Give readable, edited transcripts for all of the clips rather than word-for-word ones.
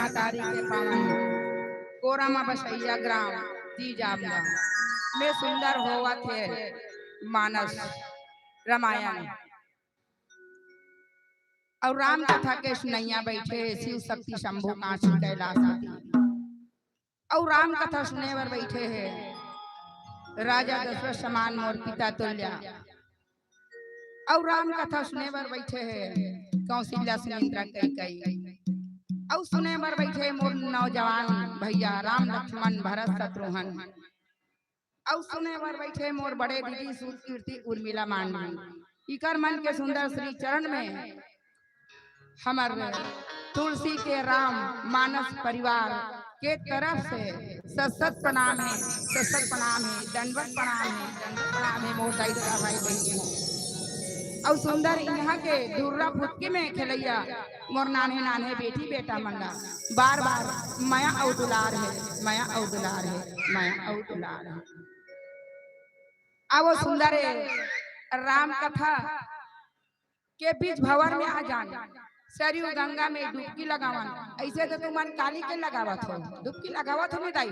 मातारी के पावन कोरमा बसैया ग्राम जी जामगा में सुंदर होवा थे मानस रामायण और राम कथा के सुनैया बैठे शिव शक्ति शंभु काशी कैलाश और राम कथा सुने बर बैठे हैं राजा दशरथ समान मोर पिता तुल्य और राम कथा सुने बर बैठे हैं कौशल्या सुमित्रा कई और सुने बर बैठे मोर नौजवान भैया राम लक्ष्मण भरत शत्रुघ्न और सुने बर बैठे मोर बड़े दीदी सुकीर्ति उर्मिला मांडवी इकर मन के सुंदर श्री चरण में हमार तुलसी के राम मानस परिवार के तरफ से सत प्रणाम है, दंडवत प्रणाम है मोर दादा भाई बहन और सुंदर यहाँ के दुर्रा फुटकी में खेलैया मोर नाने नाने बेटी बेटा मंडा बार बार माया और दुलार है, माया और दुलार है, माया और दुलार है। अब वो सुंदर राम कथा के बीच भंवर में आ जाना सरयू गंगा में डुबकी लगावन ऐसे तो तुम काली के लगावत हो डुबकी लगावत हो दाई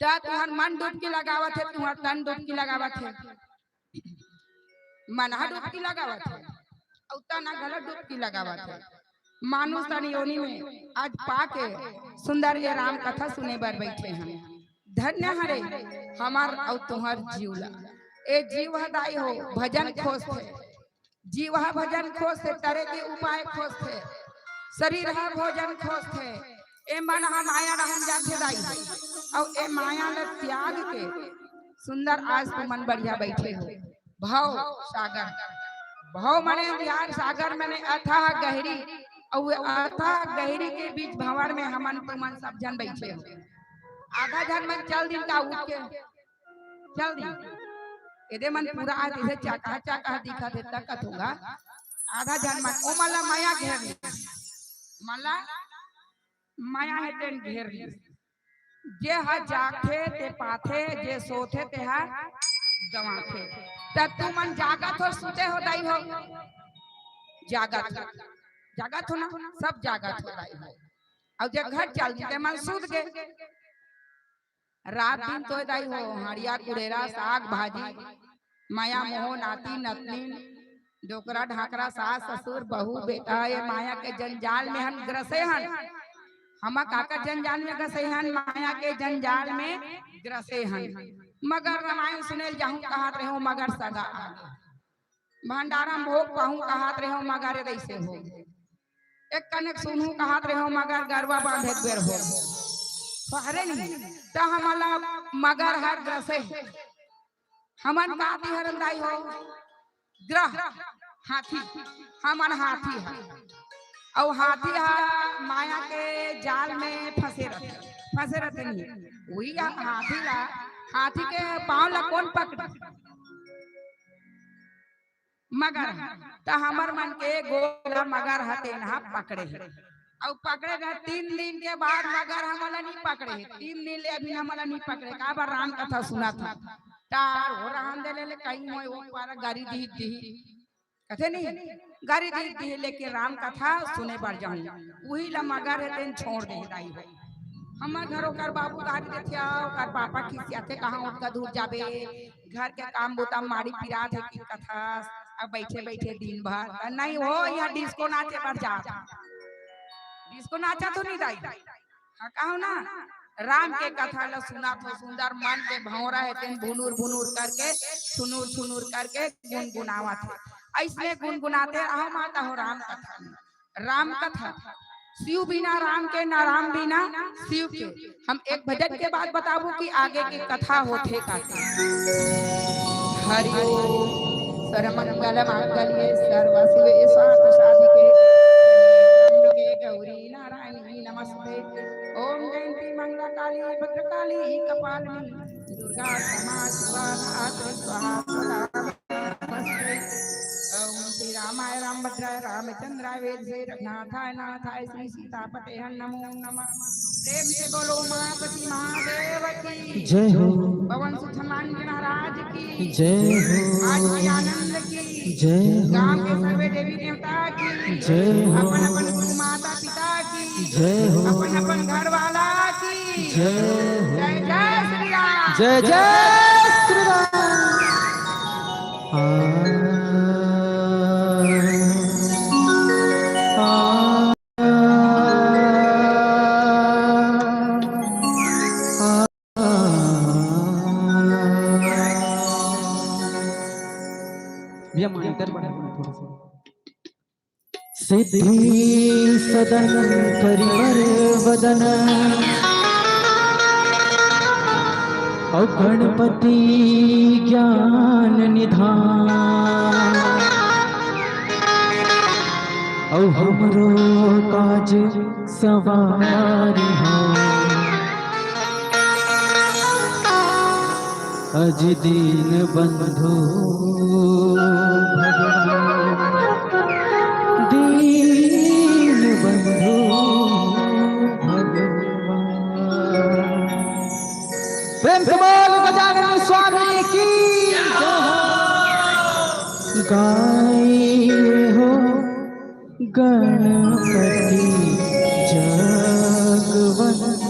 ता तुहर मन डुबकी लगावत है तुहर तन डुबकी लगावत है मनहा डुबकी लगावत है और तना गलत डुबकी लगावत है मानुष तन योनि में आज पाके सुंदर ये राम कथा सुने बर बैठे हैं धन्य हरे हमार और तुहर जीवला ए जीव हदाई हो भजन खोज थे जीव भजन खोज थे तरह के उपाय खोज थे शरीर है भोजन खोज थे ए मन माया रहन जाते दाई और ए माया ले त्याग के सुंदर आज तो मन बढ़िया बैठे हो भाव सागर भाव मने बिहार सागर मने अथाह गहरी और अथाह गहरी के बीच भंवर में हमन तुमन सब जन बैठे हो आधा जन में चल दिन का उठ के चल दिन एदे मन पूरा आज इसे चाका दिखा दे तक होगा आधा जन मन ओ मला माया घेर ली मला माया है तेन घेर ली जे हा जागथे ते पाथे जे सोथे ते हा गवाथे तब तू मन जागत हो सुते हो दाई हो जागत हो ना सब जागत हो दाई हो और जे घर चल ते मन सूत गए रात दिन तो दाई हो हरिया कुड़ेरा साग भाजी माया मोह नाती नतनी डोकरा ढाकरा सास ससुर बहू बेटा ये माया के जंजाल में हम ग्रसे हन हम काका जंजाल में ग्रसे हन माया के जंजाल में ग्रसे हन मगर रामायण सुने जाऊं कहात रहो मगर सगा भंडारा भोग पाऊं कहात रहो मगर ऐसे हो एक कनेक सुनू कहात रहो मगर गरबा बांधे बेर हो पहरे नहीं तो हमारा मगर हर ग्रसे हमन काती हरंदाई हो ग्रह हाथी हमन हाथी है और हाथी है माया के जाल में फंसे रहते नहीं वही हाथी के पांव ला कौन पकड़ मगर तो हमर मन के गोला मगर हते ना पकड़े है और पकड़े गए 3 दिन के बाद मगर हमारा नहीं पकड़े 3 दिन ले अभी हमारा नहीं पकड़े का बार राम कथा सुना था तार हो राम दे ले कहीं मोय वो पारा गाड़ी दी कथे नहीं गाड़ी दी लेके राम कथा सुने बार जाऊं वही ला मगर है तेन छोड़ दे दाई हमार घरों कर बाबू गाड़ी देथे आओ कर पापा खिसियाते कहां उठका दूर जाबे घर के काम बोता मारी पिरात है की कथा अब बैठे दिन भर नहीं हो यहाँ डिस्को नाचे पर जा इसको नाचा तो नहीं दाई हाँ कहो ना राम के कथा ला सुना तो सुंदर मन के भौरा है तेन भुनुर करके सुनूर करके गुनगुनावा थे ऐसने गुनगुनाते रहो माता हो राम कथा शिव बिना राम के ना राम बिना शिव के हम एक भजन के बाद बताबू कि आगे की कथा होते का हरि ओम सर्वमंगल मांगल्ये सर्व शिव स्वार्थ साधिके गौरी नारायणी नमस्ते ओम जयंती मंगला काली भद्रकाली कपालिनी दुर्गा क्षमा स्वाहा ओम श्री रामाय रामभद्राय रामचंद्राय वेदसे रघुनाथाय नाथाय श्री सीतापते नमो नमः प्रेम से बोलो मापति महादेव की जय हो पवन सुत हनुमान जी महाराज की जय हो आज आनंद की जय हो गांव के सर्वे देवी देवता की जय हो अपन अपन माता पिता की जय हो, अपन अपन घर वाला की जय जय जय श्री राम। जय जय श्री राम। सिद्धि सदन परिवर वदन और गणपति ज्ञान निधान और हमरो काज सवारी हो अज दीन बंधु भगवान दीन बंधु भगवान। प्रेम से बोल गजानन स्वामी की गाए हो गणपति जगवंदन।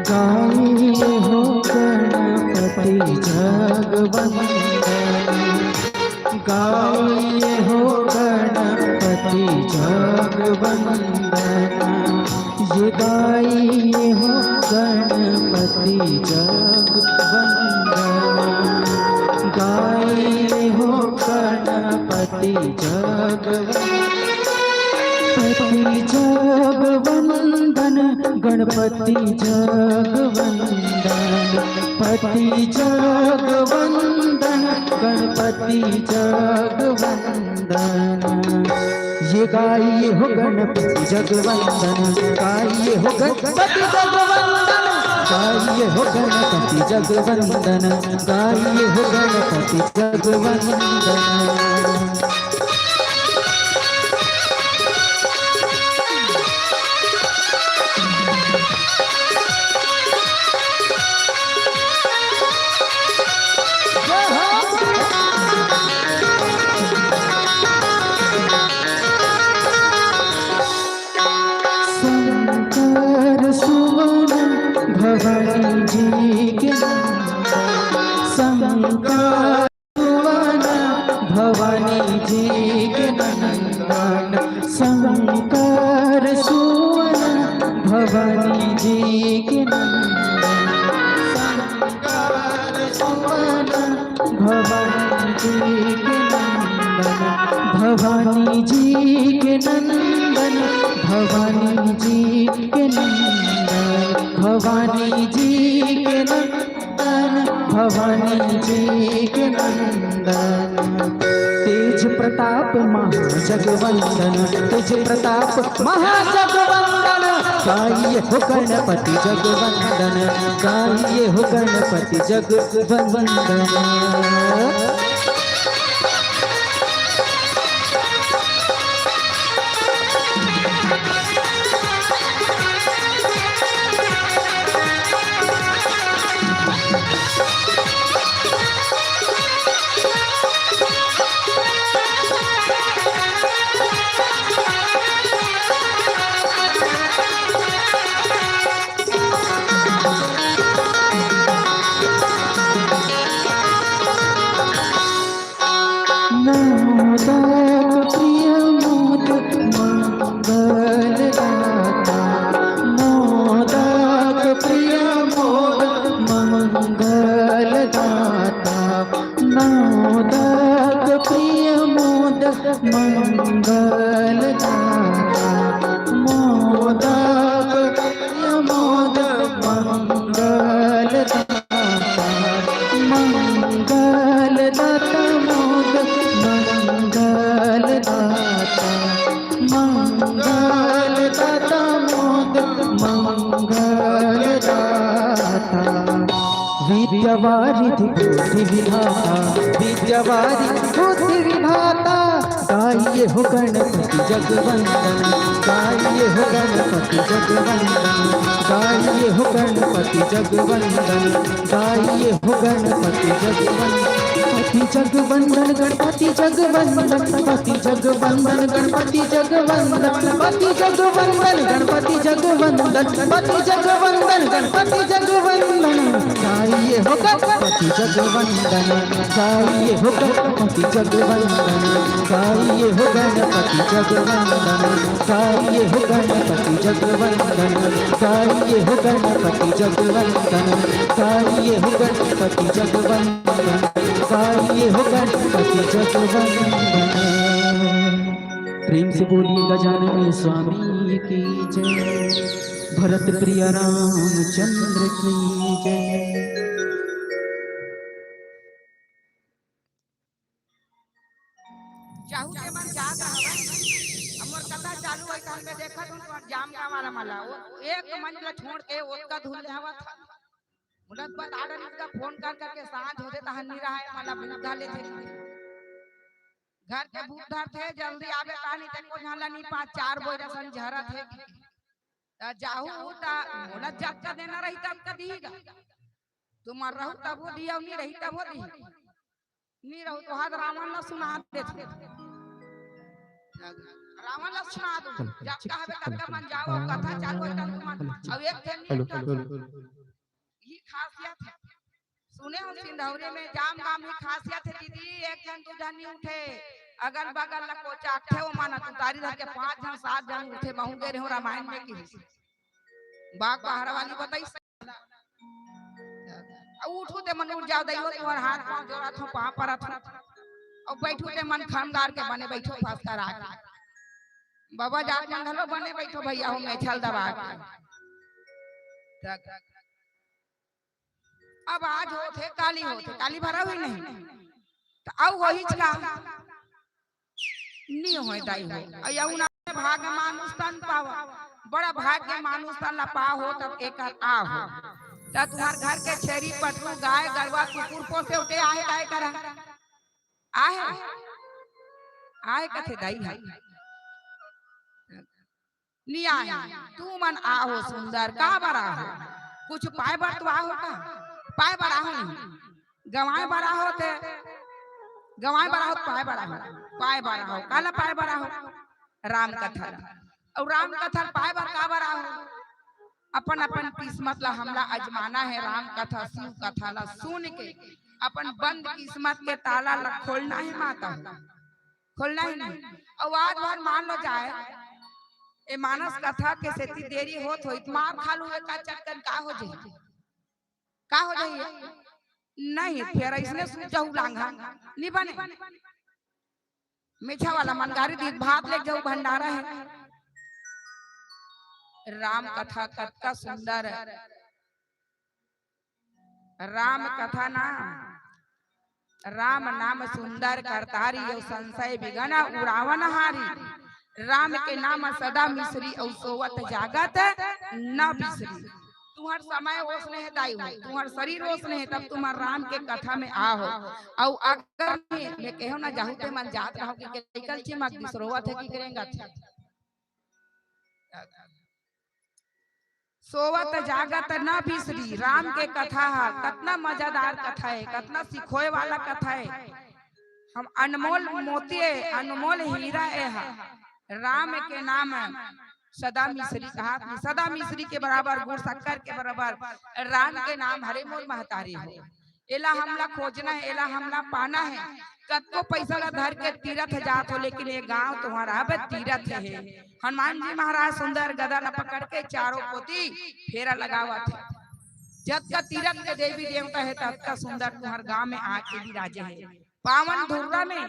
गाए हो गणपति जगवंदन गाए हो गणपति जगवंदन ये गाए हो गणपति जगवंदन गाए हो गणपति जगवंदन गणपति जगवंदन पति जगवंदन गणपति जगवंदन ये गाइए हो गणपति जगवंदन गाइए हो गणपति जगवंदन गाइए हो गणपति जगवंदन गाइए हो गणपति जगवंदन। भवानी जी के शंकर सुवन भवानी जी के नंदन शंकर सुवन भवानी जी के नंदन शंकर सुवन भवानी जी के नंदन भवानी जी के नंदन भवानी जी के नंदन भवानी जी के नंदन भवानी जी के नंदन तेज प्रताप महाजगवंदन तेज प्रताप महाजगवंदन गाइए हो गणपति जगवंदन गाइए हो गणपति जगवंदन। मंगलदाता मोदक मोदक मंगलदाता मंगलदाता मोदक मंगलदाता मंगलदाता मोदक मंगलदाता विद्यावारिधि बुद्धि विधाता विद्यावारिधि बुद्धि विधाता गाइए हो गणपति जगवंदन गाइए हो गणपति जगवंदन गाइए हो गणपति जगवंदन गाइए हो गणपति जगवंदन गणपति जगवंदन गणपति जगवंदन गणपति जगवंदन गणपति जगवंदन गणपति जगवंदन गणपति जगवंदन गणपति जगवंदन गाइए हो गणपति जगवंदन गाइए हो गणपति जगवंदन गाइए हो गणपति जगवंदन गाइए हो गणपति जगवंदन गाइए हो गणपति जगवंदन गाइए हो गणपति जगवंदन गाइए हो गणपति जगवंदन। प्रेम से बोलिए गजानन स्वामी की जय भरत प्रिय रामचंद्र की जय। चाहू के मन जाग रहा हमर कथा चालू है कान में देखत हूं जाम का मारा माला वो एक मंजिल छोड़ के उसका धुल जावा था मुलत बात आडर इसका फोन कर करके सांझ होते तहन नहीं रहा है माला बुद्धा ले थे घर के बुद्धा थे जल्दी आवे कहानी तक को झाला नहीं 5-4 बोरा संझरा थे ता जाहू ता मुलत जात का देना रही तब का दीगा तुम रहू तब वो दिया नहीं रही तब वो दी नहीं रहू तो हाथ रावण ना सुना देते रावण ला सुना दो जब कहबे तब का मन जाओ कथा चालू है तब मन अब एक थे ये खासियत है सुने हो सिंधौरे में जाम गाम ही खासियत है दीदी एक जन तू जानी उठे अगल बगल ला को चाटे वो माना तू तारी धर के 5 जन 7 जन उठे बहु गए हो रामायण में की बाग बाहर वाली बताई उठू ते मन उठ जाओ दैयो तुम्हार हाथ पांव जोड़ा थो पा परत और बैठू ते मन खमगार के बने बैठो फास कर आ बाबा जात मन हलो बने बैठो भैया हो मैं छल दबा के अब आज होते काली भरा हुई नहीं तो औ होई का नहीं होय दाई हो अयउना भाग्य मानुष तन पावा बड़ा भाग्य मानुष तन ला पा हो तब एकर आ हो त तुम्हार घर के छेरी पटरू गाय गरवा कुकुर को से उठे आए काय करा आए कथे दाई है नहीं आए तू मन आहो सुंदर का बड़ा हो कुछ पाए बर तो आहो का पाए बड़ा हो गवाए बड़ा होते गवाए बड़ा हो पाए बड़ा हो काला पाए बड़ा हो राम कथा और राम कथा पाए बर का बड़ा हो अपन अपन किस्मत ला हमला अजमाना है राम कथा शिव कथा ला सुन के अपन बंद किस्मत के ताला ला खोलना है माता खोलना ही नहीं और आज भर मान लो जाए ए मानस कथा के सेती देरी होत होई मार खालू का चक्कर का हो जाई नहीं फिर इसने जाऊ लांघा नहीं बने मीठा वाला मनगारी दी भात ले जाऊ भंडारा है राम कथा कथा सुंदर राम कथा राम नाम सुंदर करतारी और संशय बिगना उड़ावन हारी राम के नाम सदा मिश्री और सोवत जागत न बिसरी तुम्हार समय ओसने है दाई हो तुम्हार शरीर ओसने है तब तुम्हार राम के कथा में आओ और अगर मैं कहो ना जाहू ते मन जात रहो कि कल चिमक बिसरोवत है की करेंगा सोवत जागत न बिसरी राम के कथा है कितना मजेदार कथा है कितना सिखोए वाला कथा है हम अनमोल मोती अनमोल हीरा है राम के नाम सदा मिश्री कहा सदा मिश्री के बराबर गुड़ शक्कर के बराबर राम के नाम हरे मोल महतारी हो एला हमला खोजना है एला हमला पाना है कतो पैसा ला धर के तीरथ जात हो लेकिन ये गांव तुम्हारा अब तीरथ है हनुमान जी महाराज सुंदर गदा न पकड़ के चारों पोती फेरा लगावा थे जब का तीरथ के देवी देवता है तब का सुंदर तुम्हारे गांव में आके भी राजे है पावन धुर्रा में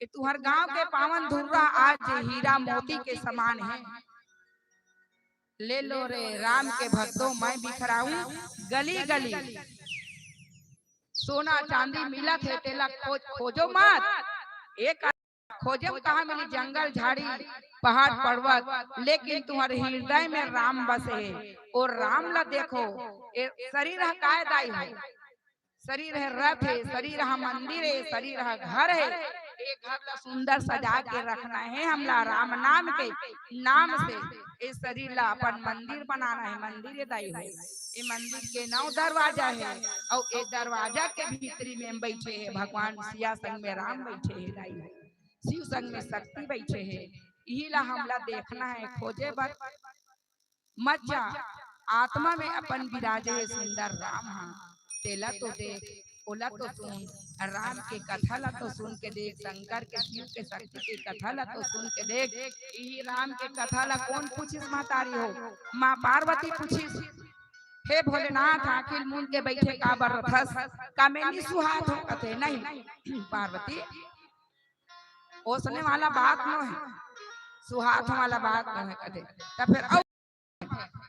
कि तुम्हार गांव के पावन धुर्रा आज हीरा मोती के समान है। ले लो रे राम के भक्तों, मैं बिखराऊं गली गली। सोना चांदी मिला थे तेला खोजो मत। एक खोजे कहाँ मिली जंगल झाड़ी पहाड़ पर्वत, लेकिन तुम्हारे हृदय में राम बसे। और राम ला देखो, शरीर कायदाई है, शरीर है रथ है, शरीर है मंदिर है, शरीर है घर है। एक घर ला सुंदर सजा के रखना है हमला राम नाम के नाम से। इस शरीर ला अपन मंदिर बनाना है, मंदिर दाई है। ये मंदिर के 9 दरवाजा है और एक दरवाजा के भीतरी में बैठे है भगवान सिया संग में राम बैठे है दाई है, शिव संग में शक्ति बैठे है। यही ला हमला देखना है, खोजे बर मत जा। आत्मा में अपन विराजे है सुंदर राम। हाँ तेला तो देख, ओला तो सुन, राम के कथा ला तो सुन के देख, शंकर के शिव के शक्ति के कथा ला तो सुन के देख। यही राम के कथा ला कौन पूछिस महतारी हो? माँ पार्वती पूछिस, हे भोलेनाथ आखिर मुंड के बैठे का बरथस का में निसुहात हो कथे नहीं। पार्वती ओसने वाला बात न है, सुहात वाला बात न है कथे। तब फिर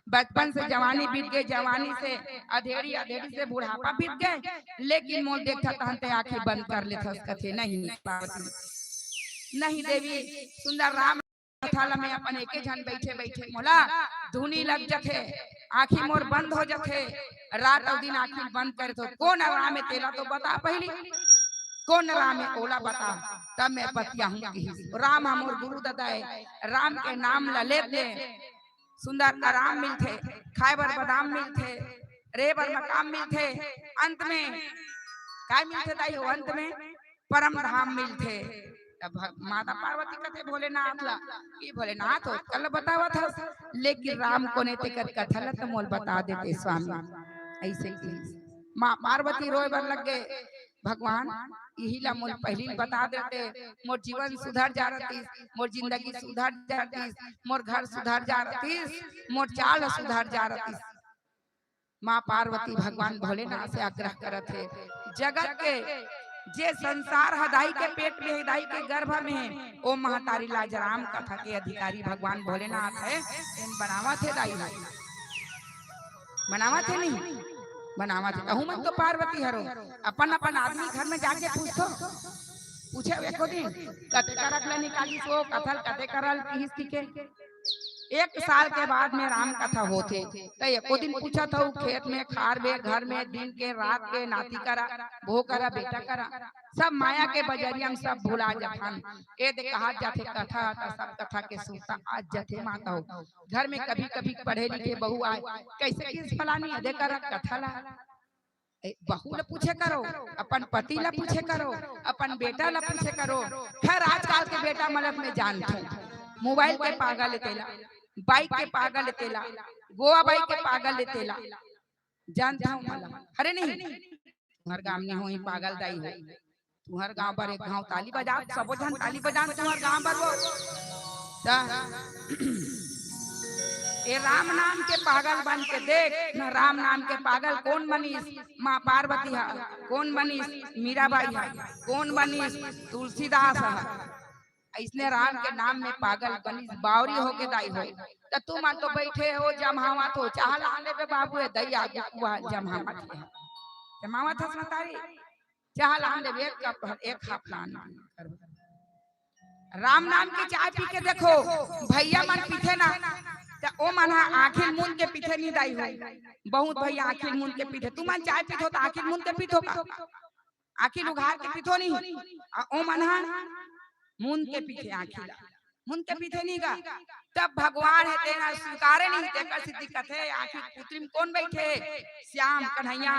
बचपन से जवानी बीत गई, जवानी से अधेड़ी, अधेड़ी से बुढ़ापा बीत गए, लेकिन मोल देखा तहते आंखें बंद कर लेता कथे नहीं। पार्वती नहीं देवी, सुंदर राम कथाला में अपन एके जन बैठे बैठे मोला धुनी लग जथे, आंखी मोर बंद हो जथे, रात और दिन आंखी बंद करे तो कौन राम है तेला तो बता पहली, कौन राम है ओला बता, तब मैं बतिया हूँ। राम हमर गुरु दादा है, राम के नाम ला लेते सुंदर आराम मिलते, खाए बर बादाम मिलते, रे बर मकाम मिलते, अंत में काय मिलते दाई हो? अंत में परम धाम मिलते। तब माता पार्वती कहते भोलेनाथ ला कि भोलेनाथ हो कल बतावा था, लेकिन राम को ने ते कर कथा ला तो मोल बता देते स्वामी। ऐसे की माँ पार्वती रोए बर लग गए, भगवान यही ला मोल पहली बता देते, मोर जीवन सुधर जा रही, मोर जिंदगी सुधर जा रही, मोर घर सुधर जा रही, मोर चाल सुधर जा रही। माँ पार्वती भगवान भोलेनाथ से आग्रह करत है, जगत के जे संसार हदाई के पेट में, हदाई के गर्भ में है, ओ महतारी लाजराम कथा के अधिकारी भगवान भोलेनाथ है। इन बनावा थे दाई है, बनावा थे नहीं बनावा थे कहूँ मन तो पार्वती हरो अपन अपन आदमी घर में जाके पूछो, पूछे एको दिन कते करक ले निकाली सो कथल कते करल किस के। 1 साल के बाद में राम कथा होते, तो एको दिन पूछा था खेत में खार में घर में दिन के रात के नाती करा भो करा बेटा करा, सब माया के बजरिया में सब भुला जाथन। ए दे कहा जाते कथा आता सब कथा के सूता आज जाते माता हो घर में कभी कभी पढ़े लिखे बहू आए, कैसे किस फलानी अदे करा कथा ला बहू ला पूछे करो, अपन पति ला पूछे करो, अपन बेटा ला पूछे करो। खैर आजकल के बेटा मतलब में जानते मोबाइल के पागल तेला, बाइक के पागल तेला, गोवा बाइक के पागल तेला जानता हूँ मला। अरे नहीं तुम्हार गांव में हो ही पागल दाई हो, तुम्हार गांव पर एक गांव ताली बजा सबो जन ताली बजान तुम्हार गांव पर वो ए राम नाम के पागल बन के देख न, राम नाम के पागल कौन बनीस? माँ पार्वती है, कौन बनीस? मीराबाई है, कौन बनीस? तुलसीदास है। इसने राम के नाम में पागल बनीस बावरी हो के दाई हो। तो तुम तो बैठे हो जमावत हो, चाह लाने पे बाबू है दई आगे हुआ जमावत है, जमावत है सतारी चाह लाने दे एक हाफ लाना। राम नाम की चाय पी के देखो भैया मन पीछे ना, तो ओ मन आखिर मुन के पीछे नहीं दाई हो, बहुत भैया आखिर मुन के पीछे, तुम मन चाय पीठो तो आखिर मुन के पीठो का, आखिर उघार के पीठो नहीं, ओ मन मुन के पीछे आखिर मुन के पीछे नहीं का। तब भगवान है तेना स्वीकारे नहीं देखा सिद्धि कथे आखिर पुत्री में कौन बैठे? श्याम कन्हैया।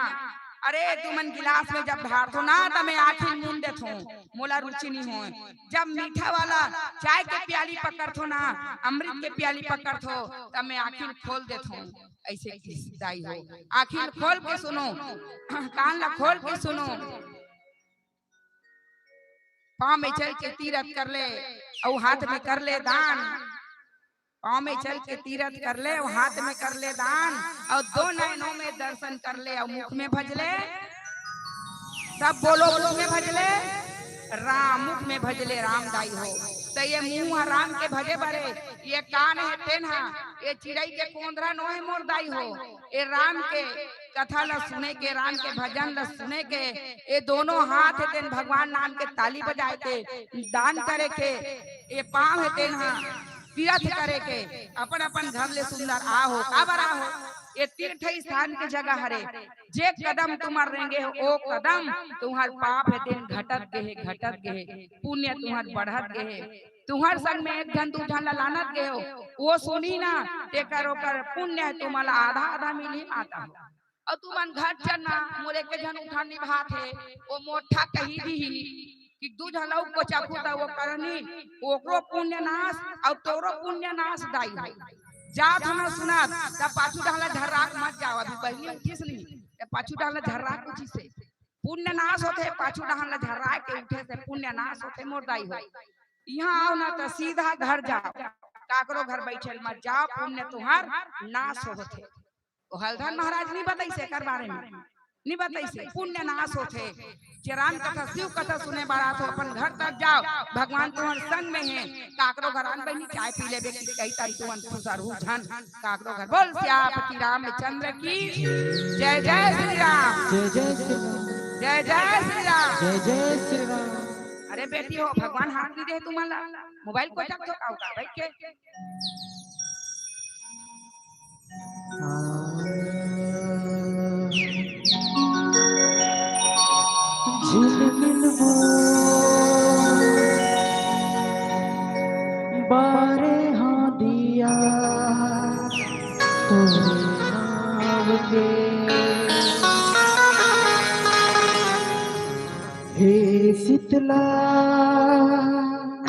अरे तुमन गिलास में जब ढार थो ना तब मैं आखिर मुन दे थो, मोला रुचि नहीं हो। जब मीठा वाला चाय के प्याली पकड़ थो ना, अमृत के प्याली पकड़ थो, तब मैं आखिर खोल दे थो। ऐसे की दाई हो, आखिर खोल के सुनो, कान ला खोल के सुनो। पाँव में चल के तीरथ कर ले और हाथ में कर ले दान, पाँव में चल के तीरथ कर ले और हाथ में कर ले दान, और 2 नयनों में दर्शन कर ले और मुख में भज ले, सब बोलो मुख में भज ले, राम मुख में भजले रामदाई हो। तो ये मुंह राम के भजे बरे, ये कान है तेन्हा, ये चिड़ई के कोंदरा नो है मोरदाई हो। ये राम के कथा ल सुने के, राम के भजन ल सुने के, ये दोनों हाथ है तेन भगवान नाम के ताली बजाए के, दान करे के, ये पाँव है तेन्हा तीर्थ करे के, अपन अपन घर ले सुंदर आहो काबर आहो। ये तीर्थ स्थान के जगह हरे, जे कदम तुम्हार रहेंगे ओ कदम तुम्हार पाप है तेन घटत के है, घटत के है, पुण्य तुम्हार बढ़त के है। तुम्हार संग में एक घन दूठा लानत के हो, वो सुनी ना ते करो कर पुण्य है तुम्हारा आधा आधा मिली आता हो। और तुमन घर चलना मोरे के जन उठा निभात है, वो मोठा कही दी कि दू झलौ को चाकूता वो करनी, ओकरो पुण्य नाश और तोरो पुण्य नाश दाई है। जात हम सुनात तब पाछू डाला झर्राक मत जाओ, अभी पहले उठिस नहीं पाछू डाला झर्राक उठी से पुण्य नाश होते, पाछू डाला झर्राक के उठे से पुण्य नाश होते मोरदाई हो। यहाँ आओ ना तो सीधा घर जाओ, काकरो घर बैठे मत जाओ, पुण्य तुम्हार नाश होते। वो हलधन महाराज नहीं बताई से कर बारे में, नहीं बताई से पुण्य नाश होते। राम कथा शिव कथा सुने बारा तो अपन घर तक जाओ, भगवान तुम्हारे संग में है। काकरो घर आन बनी चाय पी ले बेटी कही तारी तुमन खुशर हूँ झन काकरो घर बोल श्यापति रामचंद्र की जय जय श्री राम, जय जय श्री राम, जय जय श्री राम, जय जय श्री राम। अरे बेटी हो भगवान हाथ नहीं दे तुम्हारा मोबाइल को जब तो का भाई के झिलमिल बारे हाँ दिया तोरे नाव के, हे शीतला दाई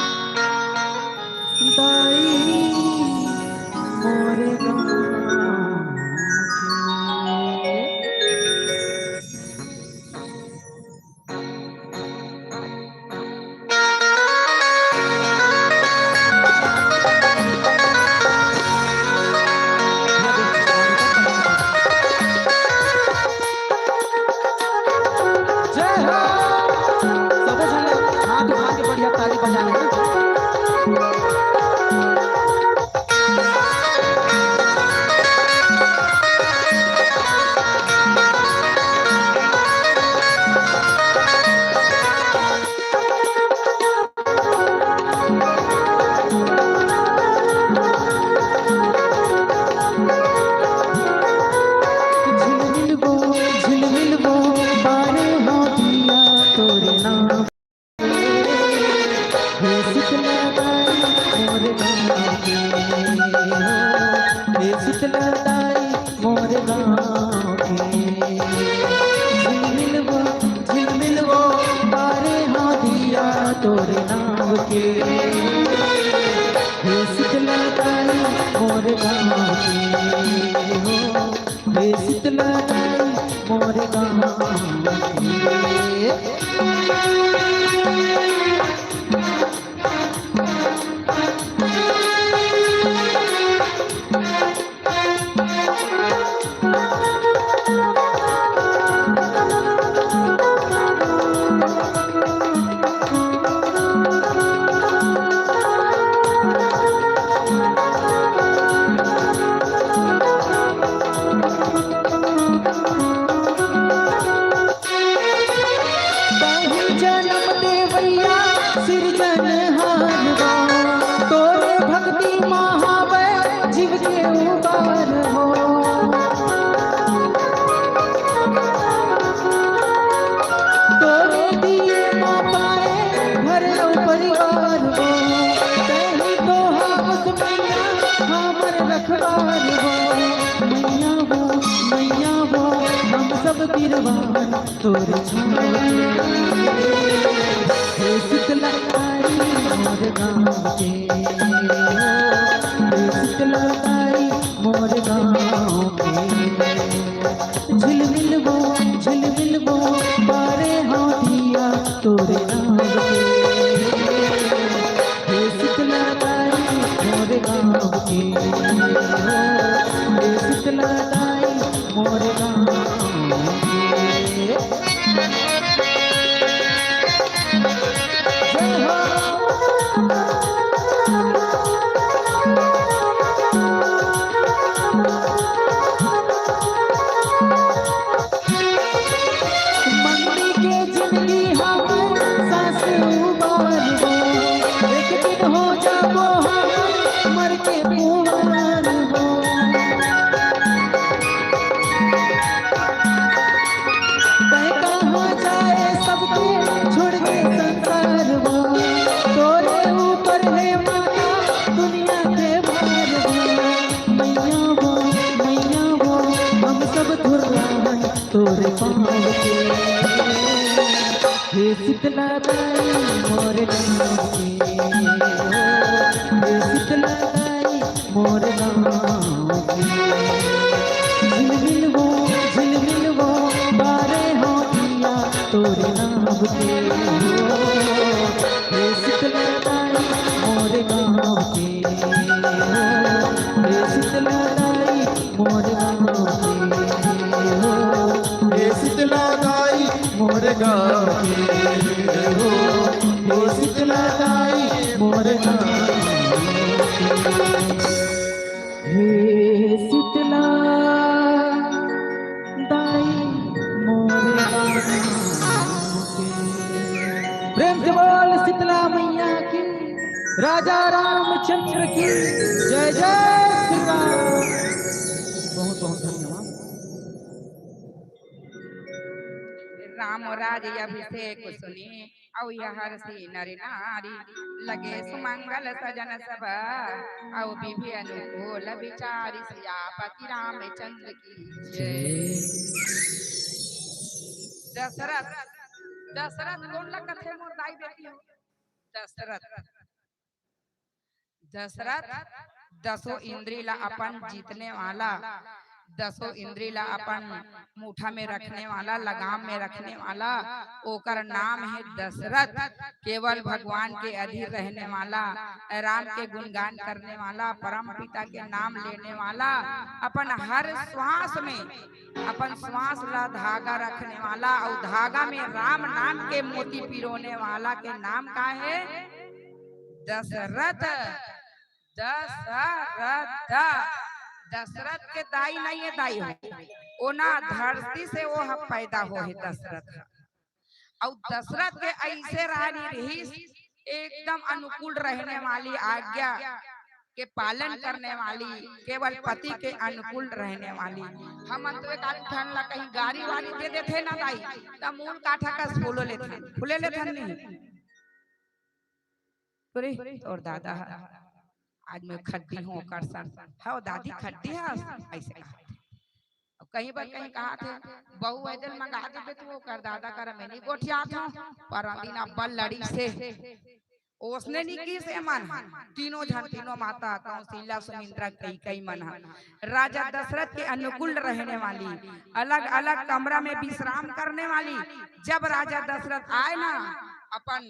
मोरे गाँव के। तोरे नाम के, हे शीतला दाई मोर गाँव के हो, हे शीतला दाई मोर गाँव के। बिरवान तोरे हे शीतला दाई मोर गाँव के, हे शीतला दाई मोर गाँव के। झिलमिल वो बारे हाथिया तोरे नाम के, हे शीतला दाई मोर गाँव के, हे शीतला दाई मोर गाँव के। मंगनी के जिंदगी हम सास उबार हो, एक दिन हो जाबो हम मर के कुंवार हो। तय कहाँ जाए सबके छोड़ के संसार हो, तोरे ऊपर है माता दुनिया के भार हो। मैया हो हम सब धुर्रावन तोरे पाँव के, हे शीतला दाई मोर गाँव के, हे शीतला दाई मोर गाँव के। झिलमिल वो बारे हो दिया तोरे नाम के, हे शीतला दाई मोर गाँव के, हे शीतला दाई मोर गाँव के, हे शीतला दाई मोर गाँव के हो, हे शीतला दाई मोर गाँव हे शीतला दाई मोर गाँव के। प्रेम से बोल शीतला मैया की, राजा रामचंद्र की जय जय श्री राम। बहुत बहुत धन्यवाद। राम राज अभिषेक सुनी औ यहर सी नर नारी लगे सुमंगल सजन सब औ विधि अनुकूल विचारी सियापति रामचंद्र की जय। दशरथ दशरथ कौन ला कथे मोर दाई बेटी हो। दशरथ दसों इंद्री ला अपन जीतने वाला, दसों इंद्री ला अपन मुठा में रखने वाला, लगाम में रखने वाला, ओकर नाम है दशरथ। केवल भगवान के अधीन रहने वाला, राम के गुणगान करने वाला, परम पिता के नाम लेने वाला, अपन हर श्वास में अपन श्वास ला धागा रखने वाला और धागा में राम नाम के मोती पिरोने वाला के नाम का है दशरथ। दशरथ दशरथ के दाई नहीं है, दाई हो ओना धरती से वो पैदा हो है दशरथ। और दशरथ के ऐसे रानी रही एकदम अनुकूल रहने वाली, आज्ञा के पालन करने वाली, केवल पति के अनुकूल रहने वाली। हम तो एक ठन ला कहीं गाड़ी वाड़ी दे देते ना दाई तब मूल काठा का फूलो लेते फूले लेते नहीं और दादा आज मैं खड्डी हूँ कर सन हाँ दादी खड्डी है ऐसे कहा। कहीं बार कहीं कहा थे बहू ऐदल मंगा दे तो वो कर दादा कर मैं नहीं गोठिया था पर अंदीना बल लड़ी से उसने नहीं की से मन तीनों जन तीनों माता कौशल्या सुमित्रा कई कई मन राजा दशरथ के अनुकूल रहने वाली, अलग अलग कमरा में विश्राम करने वाली। जब राजा दशरथ आए ना अपन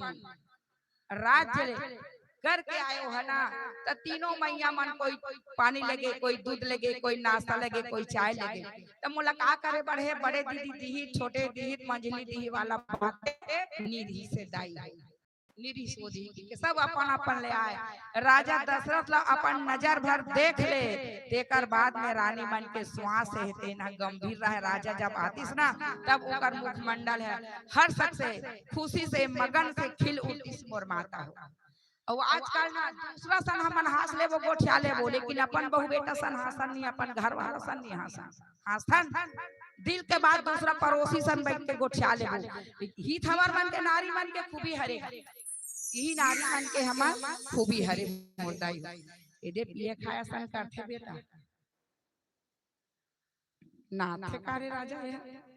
राज्य करके आए हो ना तो तीनों मैया मन कोई पानी लगे, कोई दूध लगे, कोई नाश्ता लगे, कोई चाय लगे। तो मुलाकात करे बढ़े बड़े दीदी दी छोटे दी मंझली दी वाला निधि से दाई निधि सोधी के सब अपन अपन ले आए। राजा दशरथ ला अपन नजर भर देख ले, देकर बाद में रानी मन के श्वास है ना गंभीर रहे। राजा जब आतिस ना तब ओकर मुखमंडल है हर्ष से खुशी से मगन से खिल उठिस मोर माता हो। और आजकल ना दूसरा सन हमन हास ले वो गोठिया ले वो, लेकिन अपन बहु बेटा सन हासन नहीं, अपन घर वाला सन नहीं हासन हासन दिल के बाद दूसरा पड़ोसी सन बैठ के गोठिया ले वो। ही हमार मन के नारी मन के खूबी हरे, यही नारी मन के हमार खूबी हरे मोरदाई एदे पिए खाया सन करथे बेटा नाथे कारे राजा है।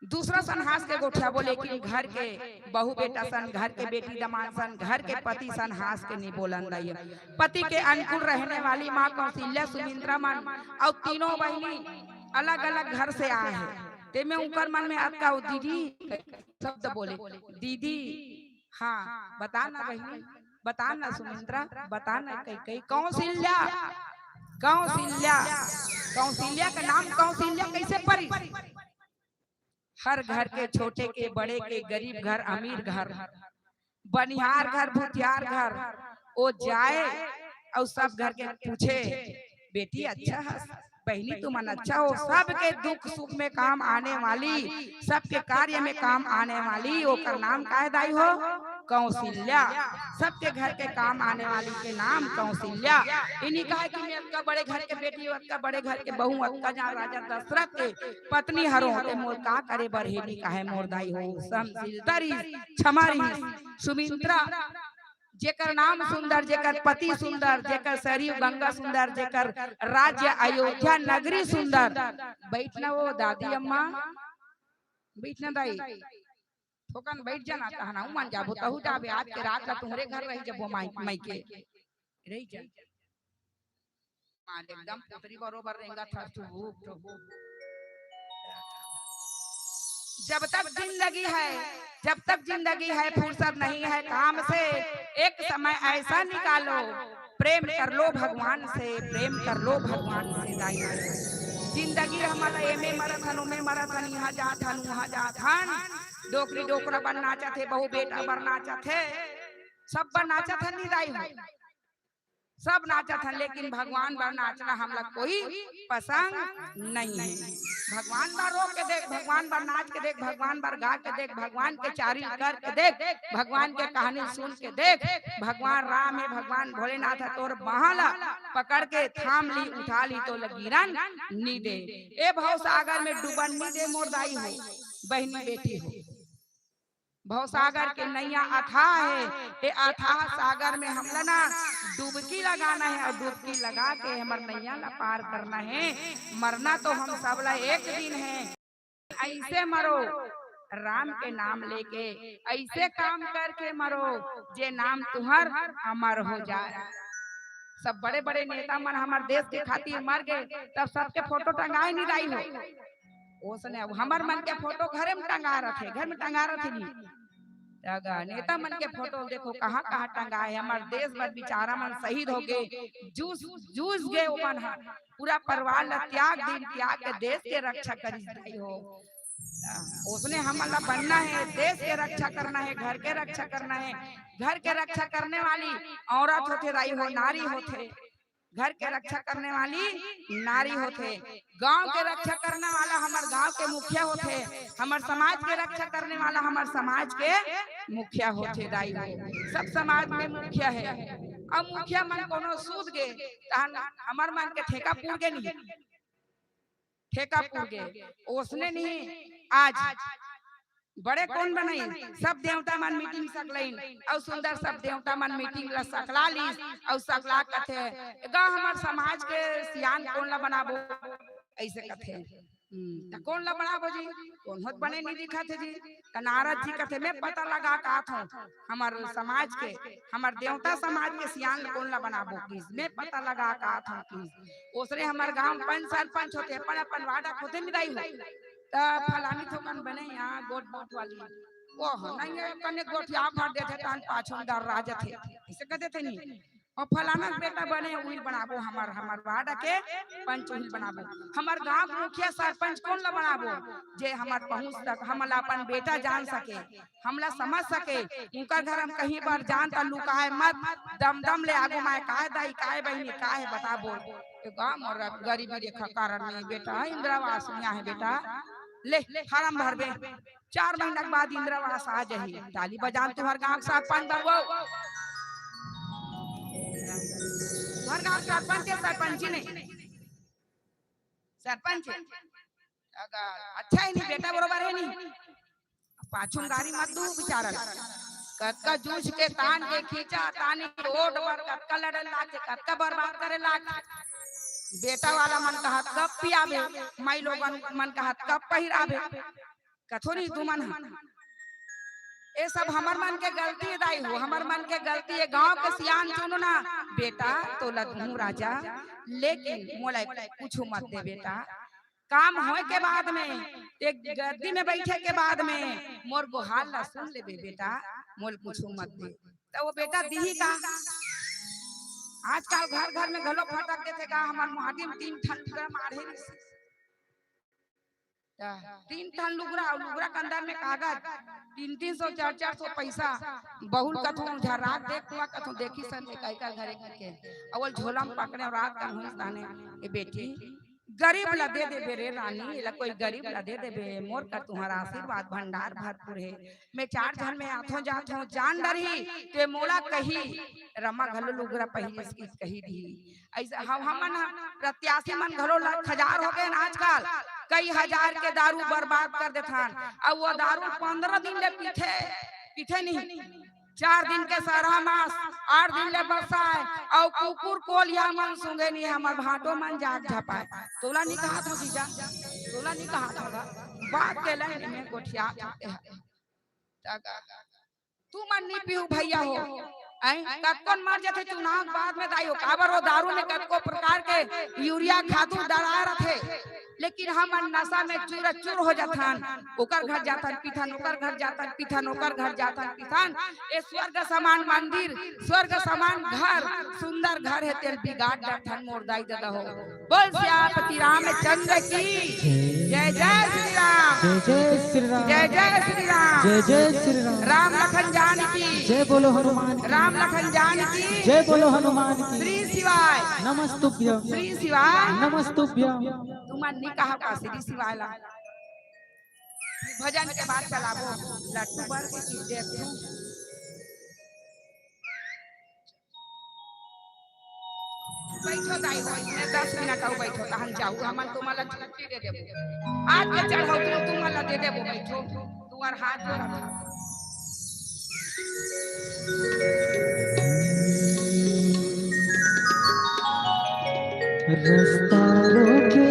दूसरा संहास के गोठिया बोले कि घर के बहु बेटा सन, घर के बेटी दमान सन, घर के पति सन हास के नहीं बोलन दैया। पति के अनुकूल रहने वाली माँ कौशल्या सुमित्रा मन और तीनों बहनी अलग अलग घर से आए हैं। ते में उनकर मन में आपका दीदी शब्द बोले दीदी। हाँ बता ना बहनी, बता ना सुमित्रा, बता ना कई कई कौशल्या कौशल्या कौशल्या का नाम कौशल्या कैसे पड़ी। हर घर के छोटे के बड़े के गरीब घर अमीर घर बनिहार घर भूतियार घर वो जाए और सब घर के पूछे बेटी अच्छा है बहनी तुम अच्छा हो, सबके दुख सुख में काम आने वाली, सबके कार्य में काम आने वाली, ओकर नाम काहे दाई हो कौशल्या। सबके घर के काम आने वाली के नाम कौशल्या। इन्हीं कहा कि मैं अक्का बड़े घर के बेटी हूँ, अक्का बड़े घर के बहू, अक्का जहाँ राजा दशरथ के पत्नी हरो ते मोर का करे बरहेली काहे मोर दाई हो समझिलतरी क्षमारी सुमित्रा। जेकर नाम सुंदर, जेकर पति सुंदर, जेकर सरयू गंगा सुंदर, जेकर राज्य अयोध्या नगरी सुंदर। बैठना वो दादी अम्मा, बैठना दाई थोकन बैठ जाना कहना मान जाबो तहु जाबे आज के रात ला तुम्हारे घर रही जबो माई के रही जा मां एकदम पुतरी बरोबर रहेगा था तू। जब तक जिंदगी है, जब तक जिंदगी है फुर्सत नहीं है काम से, एक समय ऐसा निकालो प्रेम कर लो भगवान से, प्रेम कर लो भगवान से दाई। जिंदगी हमारा एमे मरत हन उमे मरत हन, यहाँ जात हन वहाँ जात हन, डोकरी डोकरा बनना चाहते, बहू बेटा बनना चाहते, सब बनना चाहते नहीं दाई, सब नाचा था, लेकिन भगवान बार नाचना हमला कोई पसंद नहीं है। भगवान बार रो के देख, भगवान बार नाच के देख, भगवान बार गा के देख, भगवान के चारी कर के देख, भगवान के कहानी सुन के देख। भगवान राम है, भगवान भोलेनाथ है, तोर बहाला पकड़ के थाम ली उठा ली तो लकीरन नी दे। ए भव सागर में डूबन नी दे मोर दाई हो बहनी बेटी हो। भव सागर के नैया अथाह है, ये अथाह सागर में हमला ना डुबकी लगाना है और डुबकी लगा के हमार नैया ला पार करना है। मरना तो हम सब ला एक दिन है, ऐसे मरो राम के नाम लेके, ऐसे काम करके मरो जे नाम तुम्हार अमर हो जाए। सब बड़े बड़े नेता मन हमारे देश के खातिर मर गए, तब सबके फोटो टंगाए नहीं दाई हो उसने हमार मन के फोटो घरे में टंगा रखे, घर में टंगा रखे नहीं नेता मन के फोटो देखो कहाँ कहाँ टंगाए। हमारे देश में बेचारा मन शहीद हो गए, जूझ गए मन पूरा परिवार ला त्याग दिन त्याग के देश के रक्षा करी हो। उसने हमारा बनना है, देश के रक्षा करना है, घर के रक्षा करना है। घर के रक्षा करने वाली औरत होते दाई हो, नारी होते, घर के रक्षा करने वाली नारी होते, गांव के रक्षा करने वाला हमारे गांव के मुखिया होते, हमारे समाज के रक्षा करने वाला हमारे समाज के मुखिया होते दाई हो। सब समाज में मुखिया है। अब मुखिया मन कोनो सूद गे हमार मन के ठेका पूर गे नहीं, ठेका पूर गे उसने नहीं। आज बड़े कौन बनाई, सब देवता मन मीटिंग सकलाइन और सुंदर सब देवता मन मीटिंग ला सकला ली और सकला कथे गा हमार समाज के सियान कौन ला बनाबो ऐसे कथे। त कौन ला बनाबो जी, कौन होत बने नहीं दिखा थे जी। त नारद जी कथे मैं पता लगा का था हमार समाज के, हमार देवता समाज के सियान कौन ला बनाबो किस मैं पता लगा का था किस। उसने हमार गांव पंच सरपंच होते अपन अपन वार्ड होते नहीं दाई हो। फलानी थोकन बने यहाँ गोट बोट वाली ओह नहीं है कने गोठिया भर देते तान पाछुंदार राजा थे ऐसे कहते थे नहीं। और फलाना बेटा बने उइल बनाबो हमार वार्ड के पंच उइल बनाबो। हमार गांव मुखिया सरपंच कौन ला बनाबो जे हमार पहुंच तक हमला अपन बेटा जान सके, हमला समझ सके। उनका घर हम कहीं पर जान ता लुकाए मत, दम दम ले आगो माए काहे दाई काहे बहनी काहे बताबो। गांव और गरीबी रेखा कारण में बेटा इंदिरावास में है बेटा ले फार्म भरबे 4 महीना के बाद इंदिरावास आ जाही। ताली बजान तुम्हार गांव सरपंच बनबो, तुम्हार गांव सरपंच के सरपंच ही नहीं सरपंच अच्छा है नहीं बेटा बरोबर है नहीं। पाछुम गाड़ी मत दू बेचारा कतका जूझ के तान के खींचा तानी रोड पर कतका लड़े लाग कतका बर्बाद करे लाग। बेटा वाला मन कहत कब पियाबे, माई लोगन मन कहत कब पहिराबे, कथोरी तू मन ये सब हमार मन के गलती दाई हो। हमार मन के गलती है, गांव के सियान चुनो ना बेटा तो लदमू राजा, लेकिन मोला कुछ मत दे बेटा। काम होए के बाद में एक गद्दी में बैठे के बाद में मोर गोहाल ला सुन ले बेटा, मोल कुछ मत दे तो वो बेटा दिही का। आजकल घर घर में घलो फटक देते का हमार मुहाटी में 3 ठन मारे तीन ठन लुगरा और लुगरा के अंदर में कागज 300 400 पैसा बहुल कथों झराक देख हुआ कथों देखी सन कई का घरे के अवल झोला में पकड़े और रात का हुई ताने ए बेटी गरीब ला दे दे बेरे रानी ला कोई गरीब ला दे दे बे मोर का तुम्हारा आशीर्वाद भंडार भरपूर है मैं 4 जन में आथों जाथों जान डरी ते मोला कही रमा घलो लुगरा पहले इसकी कही दी ऐसा हमन प्रत्याशी मन घलो लाख हजार हो गए आजकल कई हजार के दारू बर्बाद कर देथान और वो दारू 15 दिन ले पीछे पीछे नहीं 4 दिन के सारा मास 8 दिन ले बरसाए और कुकुर कोलिया मन सुंगे नहीं हमर भाटो मन जाग झपाए तोला नहीं कहा था जीजा तोला नहीं कहा था बात के लाइन में गोठिया तू मन नहीं पीऊ भैया हो कौन मर जाते चुनाव बाद में दाई हो काबर वो दारू में कतको प्रकार के यूरिया खादू डरा रहे लेकिन हम नशा में चूर हो जाथान ओकर घर जाथान पिथान ओकर घर जाथान पिथान ओकर घर जाथान पिथान ए स्वर्ग समान मंदिर स्वर्ग समान घर सुंदर घर है तेल बिगाड़ जाथान मोर दाई दादा हो बोल सियापति रामचंद्र की जय जय श्री राम जय श्री राम जय जय श्री राम जय श्री राम राम लखन जानकी जय बोलो हनुमान राम लखन जानकी जय बोलो हनुमान की श्री शिवाय नमस्तुभ्यं श्री शिवाय नमस्तुभ्यं तुमन नहीं कहा का श्री शिवाय ला भजन के बाद चलाबो लट्टू पर की देखो बैठो दाई हो इसने 10 मिनट और बैठो तहन जाऊ हमन तुम्हाला छुट्टी दे देबो आज के चढ़ाओ तुम्हाला दे देबो बैठो तुम्हार हाथ जोड़ा रास्ता रोके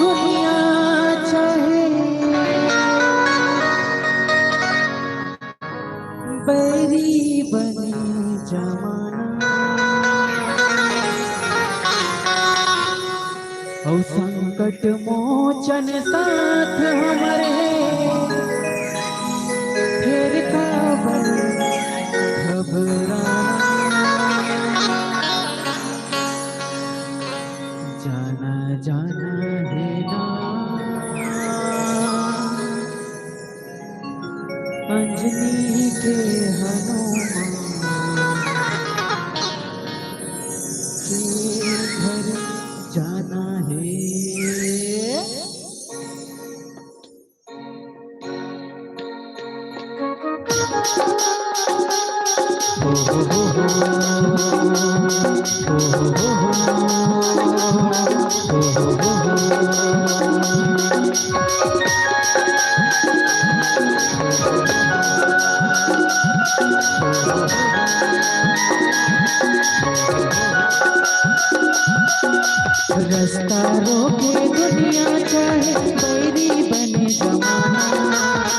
दुनिया चाहे बैरी बने जमाना और संकट मोचन साथ हमारे फिर काबर घबराना जाना जाना है ना अंजनी के हनुमान के घर जाना है रास्ता रोके दुनिया चाहे बैरी बने जमाना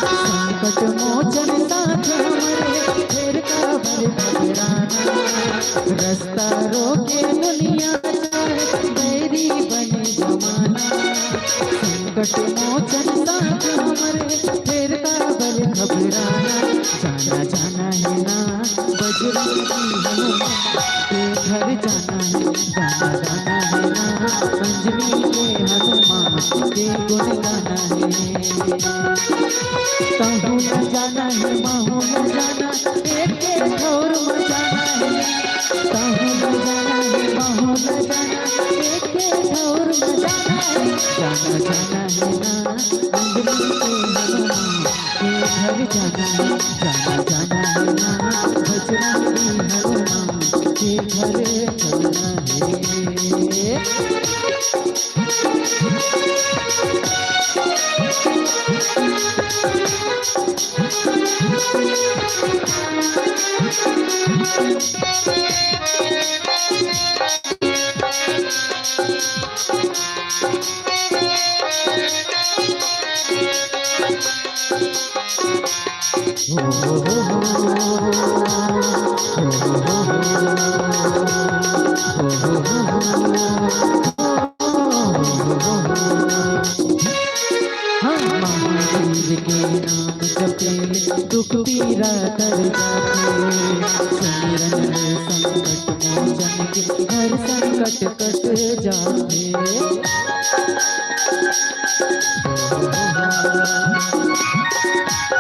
संकट मोचन साथ हमारे फिर काबर घबराना रास्ता रोके दुनिया चाहे बैरी बने जमाना संकट मोचन साथ हमारे फिर काबर घबराना जाना जाना है ना बजरंगी हनुमान के घर जाना है जाना जाना है ना अंजनी के हनुमान के गुण गाना है कहूँ न जाना है महू न जाना एक ठोर मचाना है कहूँ न जाना है महू न जाना एक ठोर मचाना है जाना जाना है ना अंजनी के हनुमान के घर जाना है जाना जाना है ना बजरंगी हनुमान के घर चलना है दुख पीरा कर जाते सुमिरन संकट मोचन के हर संकट कट जाए।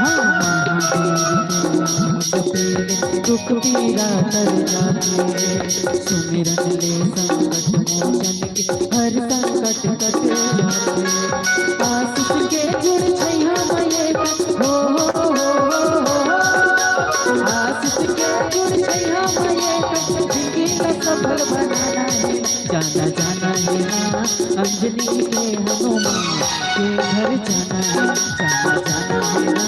हाँ महादेव के नाम जपे दुख पीड़ा तर जाए। सुमिरन ले संकट मोचन के हर संकट कट जाए। आशीष के जुड़ छैया मये हो आशीष के जुड़ छैया मये जिंदगी का सफल बनाना है। जाना जाना है ना अंजनी के हनुमान के घर जाना है। जाना जाना है ना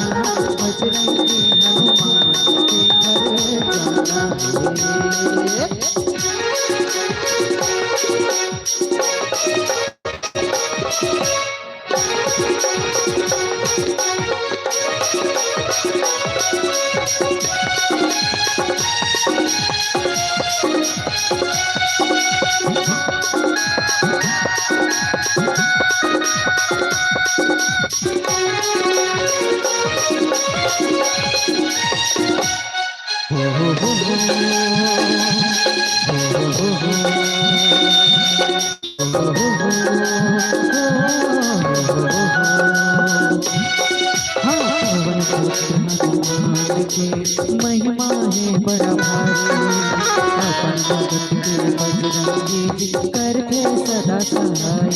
बजरंगी हनुमान के घर जाना है। महिमा है बड़ा भारी अपन जगत के बजरंगी जी करते सदा सहाय।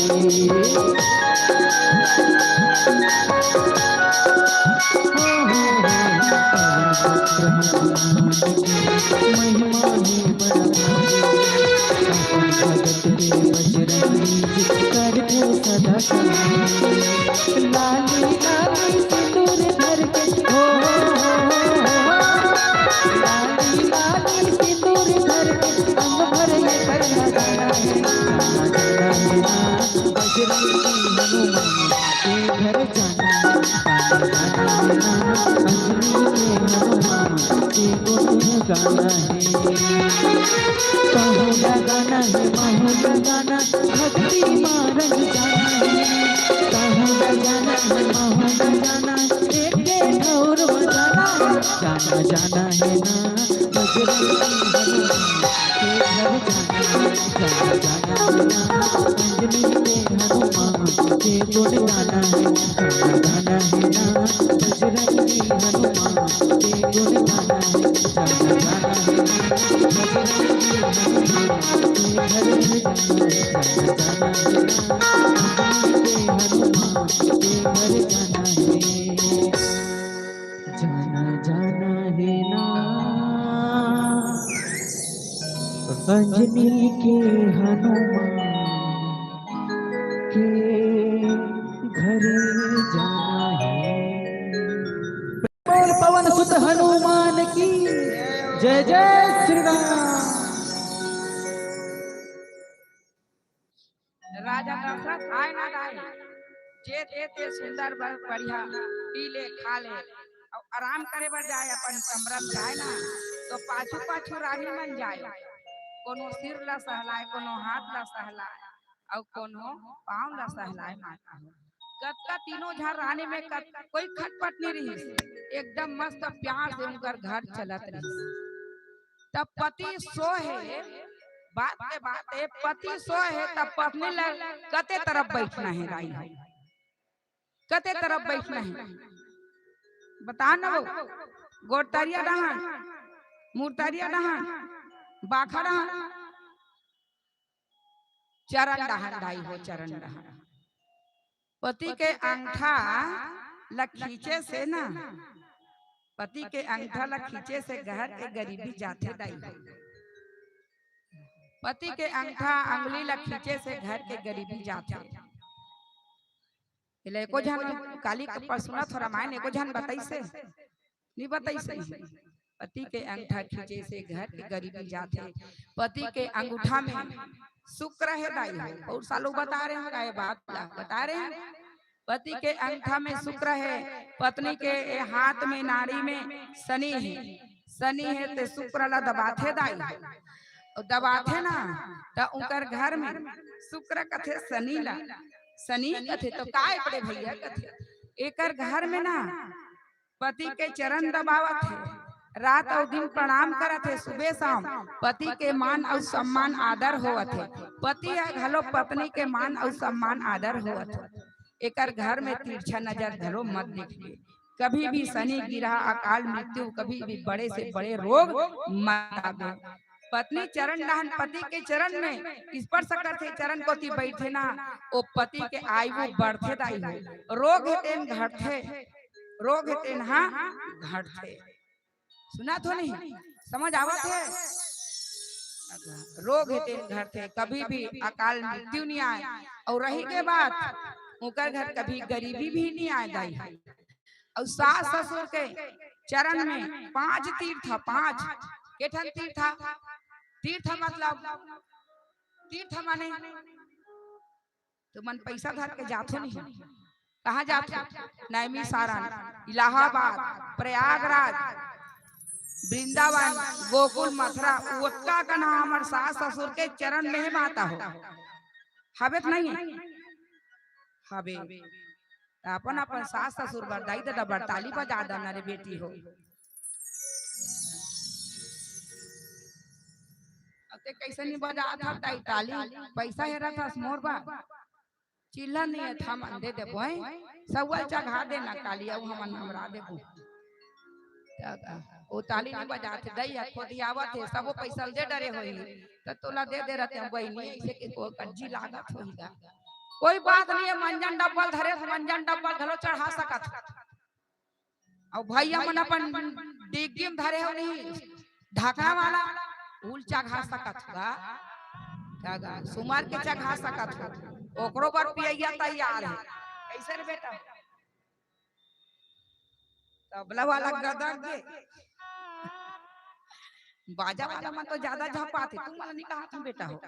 महिमा है बड़ा भारी अपन जगत के बजरंगी जी करते सदा सहाय। लाली लाली सिंदूर भर के हो लाली लाली सिंदूर भर के अंग भर लेकर जाना है। जाना है ना बजरंगी हनुमान के घर जाना है। जाना है ना अंजनी के हनुमान के गुण गाना है। कहूँ गाना है महू गाना भक्ति मारंग जाना है। कहूँ गाना है महू गाना एक और बजाना है। जाना जाना है ना बजरंगी हनुमान के घर जाना है। जाना जाना है ना अंजनी के हनुमान के गुण गाना है। जाना जाना है ना बजरंगी हनुमान के गुण गाना है। जाना जाना है ना बजरंगी हनुमान के घर जाना है। जाना जाना है ना अंजनी के हनुमान के घर जाना है। जाना जाना है ना अंजनी के हनुमान के घर जाना है। बोल पवन सुत हनुमान की जय जय श्री राम। राजा दशरथ आए ना आए जे ते सुंदर बढ़िया पी ले खा ले और आराम करे बर जाए अपन कमरा में जाए ना तो पाछू पाछू रानी बन जाए। कोनो सिर ला सहलाए कोनो हाथ ला सहलाए और कोनो पाँव ला सहलाए माता हो। कत्का तीनों झा रानी में कोई खटपट नहीं रही। एकदम मस्त प्यार से उनकर घर चलत रही। तब पति सो है बात के बात है पति सो है तब पत्नी कते तरफ बैठना है राई कते तरफ बैठना है बता न वो गोटरिया डहान मुर्तरिया डहान बाखा डहान चरण डहान दाई हो चरण डहान। पति के अंगूठा ल खींचे से ना पति के अंगूठा ल खींचे से घर के गरीबी जाते दाई। पति के अंगूठा अंगुली ल खींचे से घर के गरीबी जाते। एको जन काली का सुना थोड़ा रामायण एको जन बताई से नहीं बताई से। पति के अंगूठा खींचे से घर के गरीबी जाते। पति के अंगूठा में शुक्र है दाई और सालों बता रहे हैं ये बात बता रहे हैं। पति के अंगूठा में शुक्र है पत्नी के हाथ में नाड़ी में शनि है ते शुक्र ला दबाथे दाई और दबाथे ना तो उनकर घर में शुक्र कथे शनि कथे तो काय बड़े भैया कथे एकर घर में ना पति के चरण दबावत है रात और दिन प्रणाम करत है, सुबह शाम पति के मान और सम्मान आदर होवत है। पति है घलो पत्नी के मान और सम्मान आदर होवत है। एकर घर में तिरछा नजर घलो मत दिखिए। कभी भी शनि गिरह अकाल मृत्यु, कभी भी बड़े से बड़े रोग मत आवे। पत्नी चरण दान पति के चरण में स्पर्श करते चरण को ती बैठे ना, ओ पति के आयु बढ़ते दाई हो। रोग हेतेन घटते, रोग हेतेन हाँ घटते। सुना तो नहीं, समझ आवत है? रोग हेतेन घटते, कभी भी अकाल मृत्यु नहीं आए। और रही के बात उनकर घर कभी गरीबी भी नहीं आ जाए। और सास ससुर के चरण में 5 तीर्थ, 5 केठन तीर्थ, तीर्थ मतलब तीर्थ माने तो मन पैसा धर के जाते नहीं, कहाँ जाते? नैमिषारण्य, इलाहाबाद, प्रयागराज, वृंदावन, गोकुल, मथुरा, उक्का का नाम हमारे सास ससुर के चरण में माता हो। हवे तो नहीं हवे अपन अपन सास ससुर बरदाई दे बरताली बजा देना रे बेटी हो। अब ते कैसे नहीं बजा था ताली, पैसा हेरा था मोर बा चिल्ला नहीं है था मन दे देबो है, सवाल चढ़ा देना काली अब हम हमरा देबो। ओ ताली नहीं बजाते दई है खोदियावत है, सबो पैसा दे डरे होई त तोला दे दे रहते हम बहनी ऐसे के को कज्जी लागत होईगा। कोई बात नहीं है, मंजन डब्बल धरे मंजन डब्बल घलो चढ़ा सकत। और भैया मन अपन डिग्गी में धरे हो नहीं ढाकना वाला उल चढ़ा सकत बा, कागा सुमार के चढ़ा सकत हो, ओकरो पर पिया तैयार है। कैसे रे बेटा तबला वाला गदा के बाजा वाला मन तो ज्यादा झपाते, तुम मन नहीं कहा तुम बेटा हो।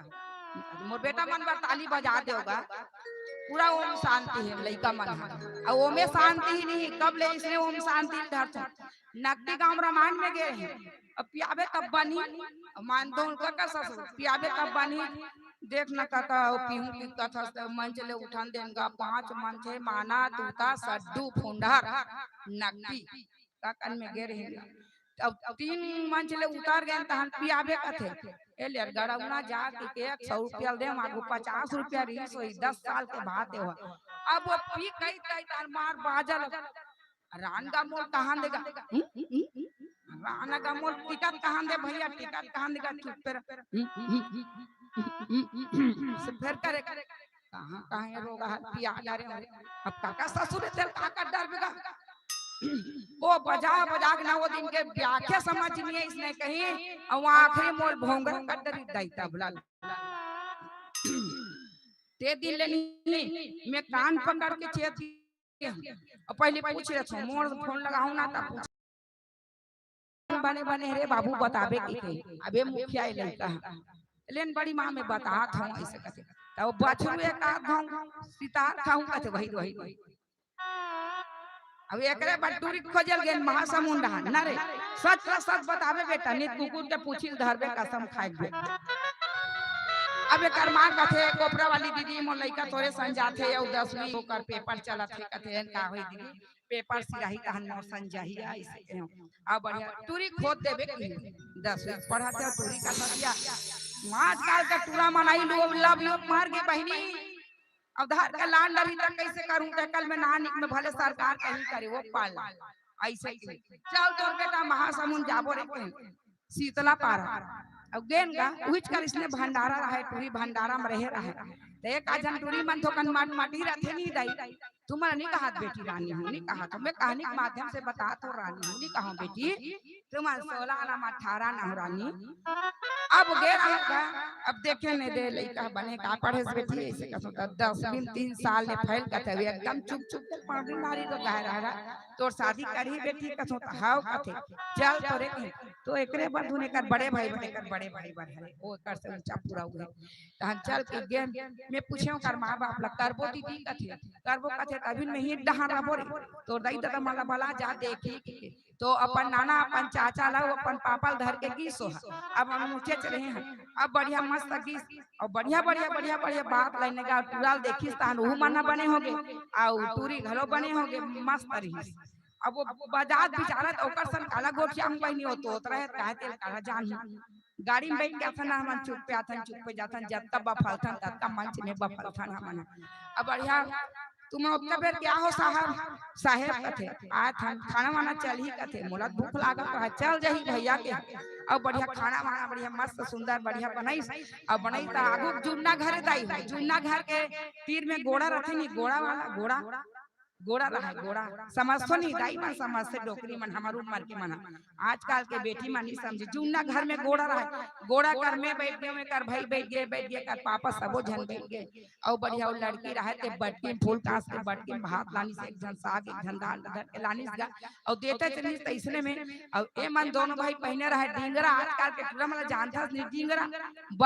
मोर बेटा मन बार ताली बजा देगा पूरा ओम शांति है लइका मन और ओमे शांति ही नहीं। कब ले इसने ओम शांति धरता नकदी गांव रामायण में गए हैं। अब पियाबे तब बनी मान दो उनका का ससुर पियाबे तब बनी देख न काका पीहू की कथा मन चले उठान देंगा 5 मन थे माना तूता सड्डू फुंडर नकदी काकन में गे रहे। अब 3 मन चले उतार गए तहन पियाबे कथे एले गड़ौना जा के 100 रुपया दे मागो 50 रुपया रीस होई 10 साल के बाद हो। अब वो पी कई कई तार मार बाजल रान का मोल कहां देगा, रान का मोल टिकट कहां दे भैया, टिकट कहां देगा चुप पर से फिर करे कहां कहां रोगा पिया जा रहे। अब काका ससुर थे काका डर बेगा वो बजा बजा के ना वो दिन के व्याख्या समझ नहीं है इसने कही और आखिरी मोल भोंगर कटरी दैता बुला ते दिन लेनी मैं कान पकड़ के चेत और पहले पूछ रहे थे मोर फोन लगाऊं ना तब बने बने रे बाबू बताबे के अबे मुखिया लड़का लेन बड़ी मां में बता था ऐसे कहते तो बछरू एक आध खाऊं सितार खाऊं कहते वही वही। अब एकरे बटूरी खोजल गेल महासमुंड ना रे सच सच बतावे बेटा नित कुकुर के पूछिल धरबे कसम खाए बे। अब एकर मां कथे कोपरा वाली दीदी मोर लइका तोरे संजाथे और 10वीं ओकर पेपर चलत है कथे का होई दीदी पेपर सिराही कहन मोर संजाही ऐसे के अब बढ़िया टूरी खोद देबे की 10वीं पढ़ाते टूरी का सतिया आज काल का टूरा मनाई लो लव लो मार के बहनी अवधार का लान अभी तक कैसे करूं कल में नानिक में भले सरकार कहीं करे वो पाल ऐसे चल तोर बेटा महासमुंद जाबो रे शीतला पारा अब गेन का उच कर इसने भंडारा रहा टूरी भंडारा में रहे रहा एक आजन टूरी मन तो कन माटी रहते नहीं दाई तुम्हारा नहीं कहा बेटी रानी हूं नहीं कहा तो मैं कहानी के माध्यम से बता तो रानी हूं नहीं कहा बेटी तुम्हारा 16 आना 18 ना रानी। अब गे रहा अब देखे ने दे लइका बने का पढ़े से बेटी ऐसे का 10 दिन 3 साल ने फैल कथे एकदम चुप चुप के पढ़ी नारी तो कह रहा तोर शादी करी बेटी कसो हाउ कथे चल तोरे तो एकरे बंधु ने कर बड़े भाई बड़े भाई बढ़े ओ कर से ऊंचा पूरा हुए तहन चल के गेम में पूछे कर मां बाप ला करबो दीदी कथे करबो कथे तभी नहीं डहार रबो तो दई त मला भला जा देखी तो अपन नाना अपन चाचा ला अपन पापा धर के की सो अब हम मुझे चले हैं अब बढ़िया मस्त गीस और बढ़िया बढ़िया बढ़िया बढ़िया बात लाइने का टूराल देखिस तहन ऊ मना बने होगे आ टूरी घरो बने होगे मस्त रही अब वो बाजार बिचारत ओकर सन काला गोठिया हम बहनी हो तो रहे काहे तेल काला जान गाड़ी में बैठ के अथन हमन चुप पे अथन चुप पे जाथन जब तक बफलथन तब तक मंच में बफलथन हमन अब बढ़िया तुम उतना बेर क्या हो साहेब कथे आ खाना वाना चल ही कथे मोला भूख लागल तो चल जही भैया के अब बढ़िया खाना वाना बढ़िया मस्त सुंदर बढ़िया बनाई अब बनाई तो आगू जुन्ना घर दाई जुन्ना घर के तीर में गोड़ा रथे नहीं गोड़ा वाला गोड़ा गोड़ा रहा गोड़ा समझतो नहीं दाई मन समझ से डोकरी मन हमार उमर के मन आजकल के बेटी मन नहीं समझी जुन्ना घर में गोड़ा रहा गोड़ा कर में बैठ गए में कर भाई बैठ गए कर पापा सबो जन बैठ गए और बढ़िया वो लड़की रहे ते बटकी में फूल कास के बटकी में भात लानी से एक जन साग एक जन दाल धर के लानी से और देते चली तैसने में और ए मन दोनों भाई पहने रहे डिंगरा आजकल के पूरा मतलब जानता नहीं डिंगरा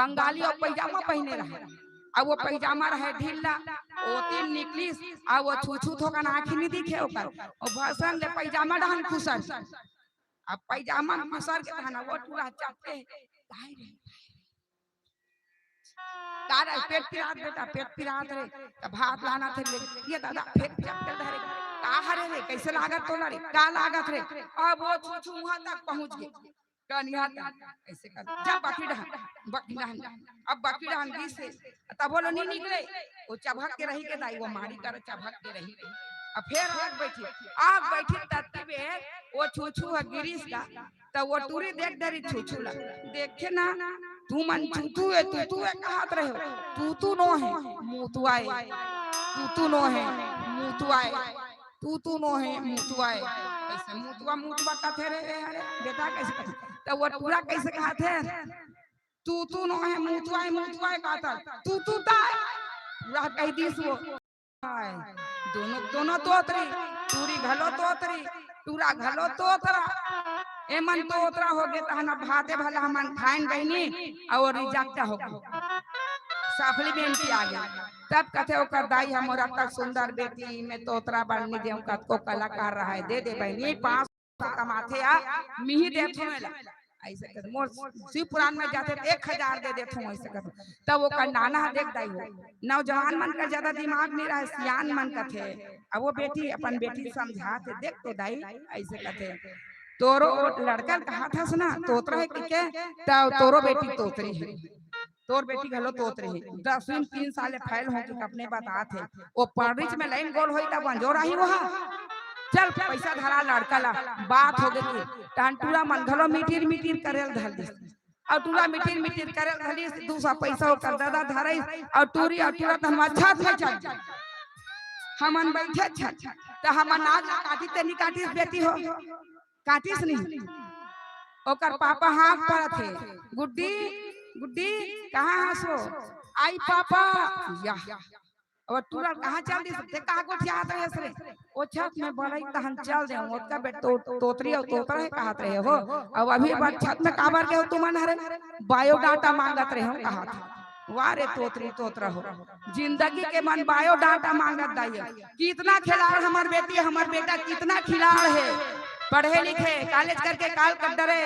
बंगाली और पैजामा पहने रहे अब वो पैजामा रहे ढीला वो तीन निकलिस अब वो छूछू थोका आँखी नहीं दिखे ओकर और भसन ले पैजामा डाहन खुसर अब पैजामा खुसर के थाना वो पूरा चापते काहे रे तारा पेट पिरात बेटा पेट पिरात रे त भात लाना थे ये दादा फिर चपटे धरे का हरे रे कैसे लागत तो रे का लागत रे अब वो छूछू वहां तक पहुंच गए कनिया ऐसे कर जब बकरी डहन अब बकरी डहन गी से तब बोलो नहीं निकले वो चभक के रही के दाई वो मारी कर चभक के रही अब फिर आग बैठी तत्ती में वो छूछू है गिरीश का तो वो टूरी देख डरी छूछू ला देखे ना तू मन तू है कहत रहे हो तू नो है मुतुआए तू नो है मुतुआए तू नो है मुतुआए ऐसे मुतुआ कथे रे अरे बेटा कैसे कथे तो वो पूरा कैसे कहते तू नो है मुतुआए कहता तू ताय पूरा कह दिस वो दोनों तोतरी टूरी घलो तोतरी टूरा घलो तोतरा एमन तोतरा हो गए तहना भाते भला हमन खाइन गईनी और रिजेक्ट हो गए साफली बेनती आ गई तब कथे ओकर दाई हमरा तक सुंदर बेटी में तोतरा बननी देऊ कत को कलाकार रहा है दे बहनी 500 कमाथे आ मिही दे थोला ऐसे कर मोर शिव पुराण में जाते 1000 दे देथो ऐसे कर तब वो का नाना देख दाई हो नौजवान मन का ज्यादा दिमाग नहीं रहा सियान मन का थे अब वो बेटी अपन बेटी समझाते देख तो दाई ऐसे कथे तोरो लड़का कहा था सुना तोतरा है के तोरो बेटी तोतरी है तोर बेटी घलो तोतरी है 3 साल फैल हो के अपने बात है वो पररिच में लाइन गोल होई तब अंजोर आई वहां चल पैसा धरा लड़का ला बात हो गई टांटूरा मन घलो मीटिर करेल धल दिस और टूरा मीटिर करेल धलिस 200 पैसा ओकर दादा धरई और टूरा त हम छत में चल हमन बैठे छत त हमन आज काटी तनी काटिस बेटी हो काटिस नहीं ओकर पापा हाथ पर थे गुड्डी कहाँ हंसो आई पापा या और टूरा कहाँ चल दी सकते कहाँ को याद रहे सरे ओ छत में बड़ई तहन चल दे ओतका बेट तोतरी और तोतरा है कहत रहे हो अब अभी बात छत में काबर के हो तुमन हरे बायोडाटा मांगत रहे हो कहा था वारे तोतरी तोतरा हो जिंदगी के मन बायोडाटा मांगत दाई कितना खिलाड़ हमार बेटी हमार बेटा कितना खिलाड़ है पढ़े लिखे कॉलेज करके काल कर डरे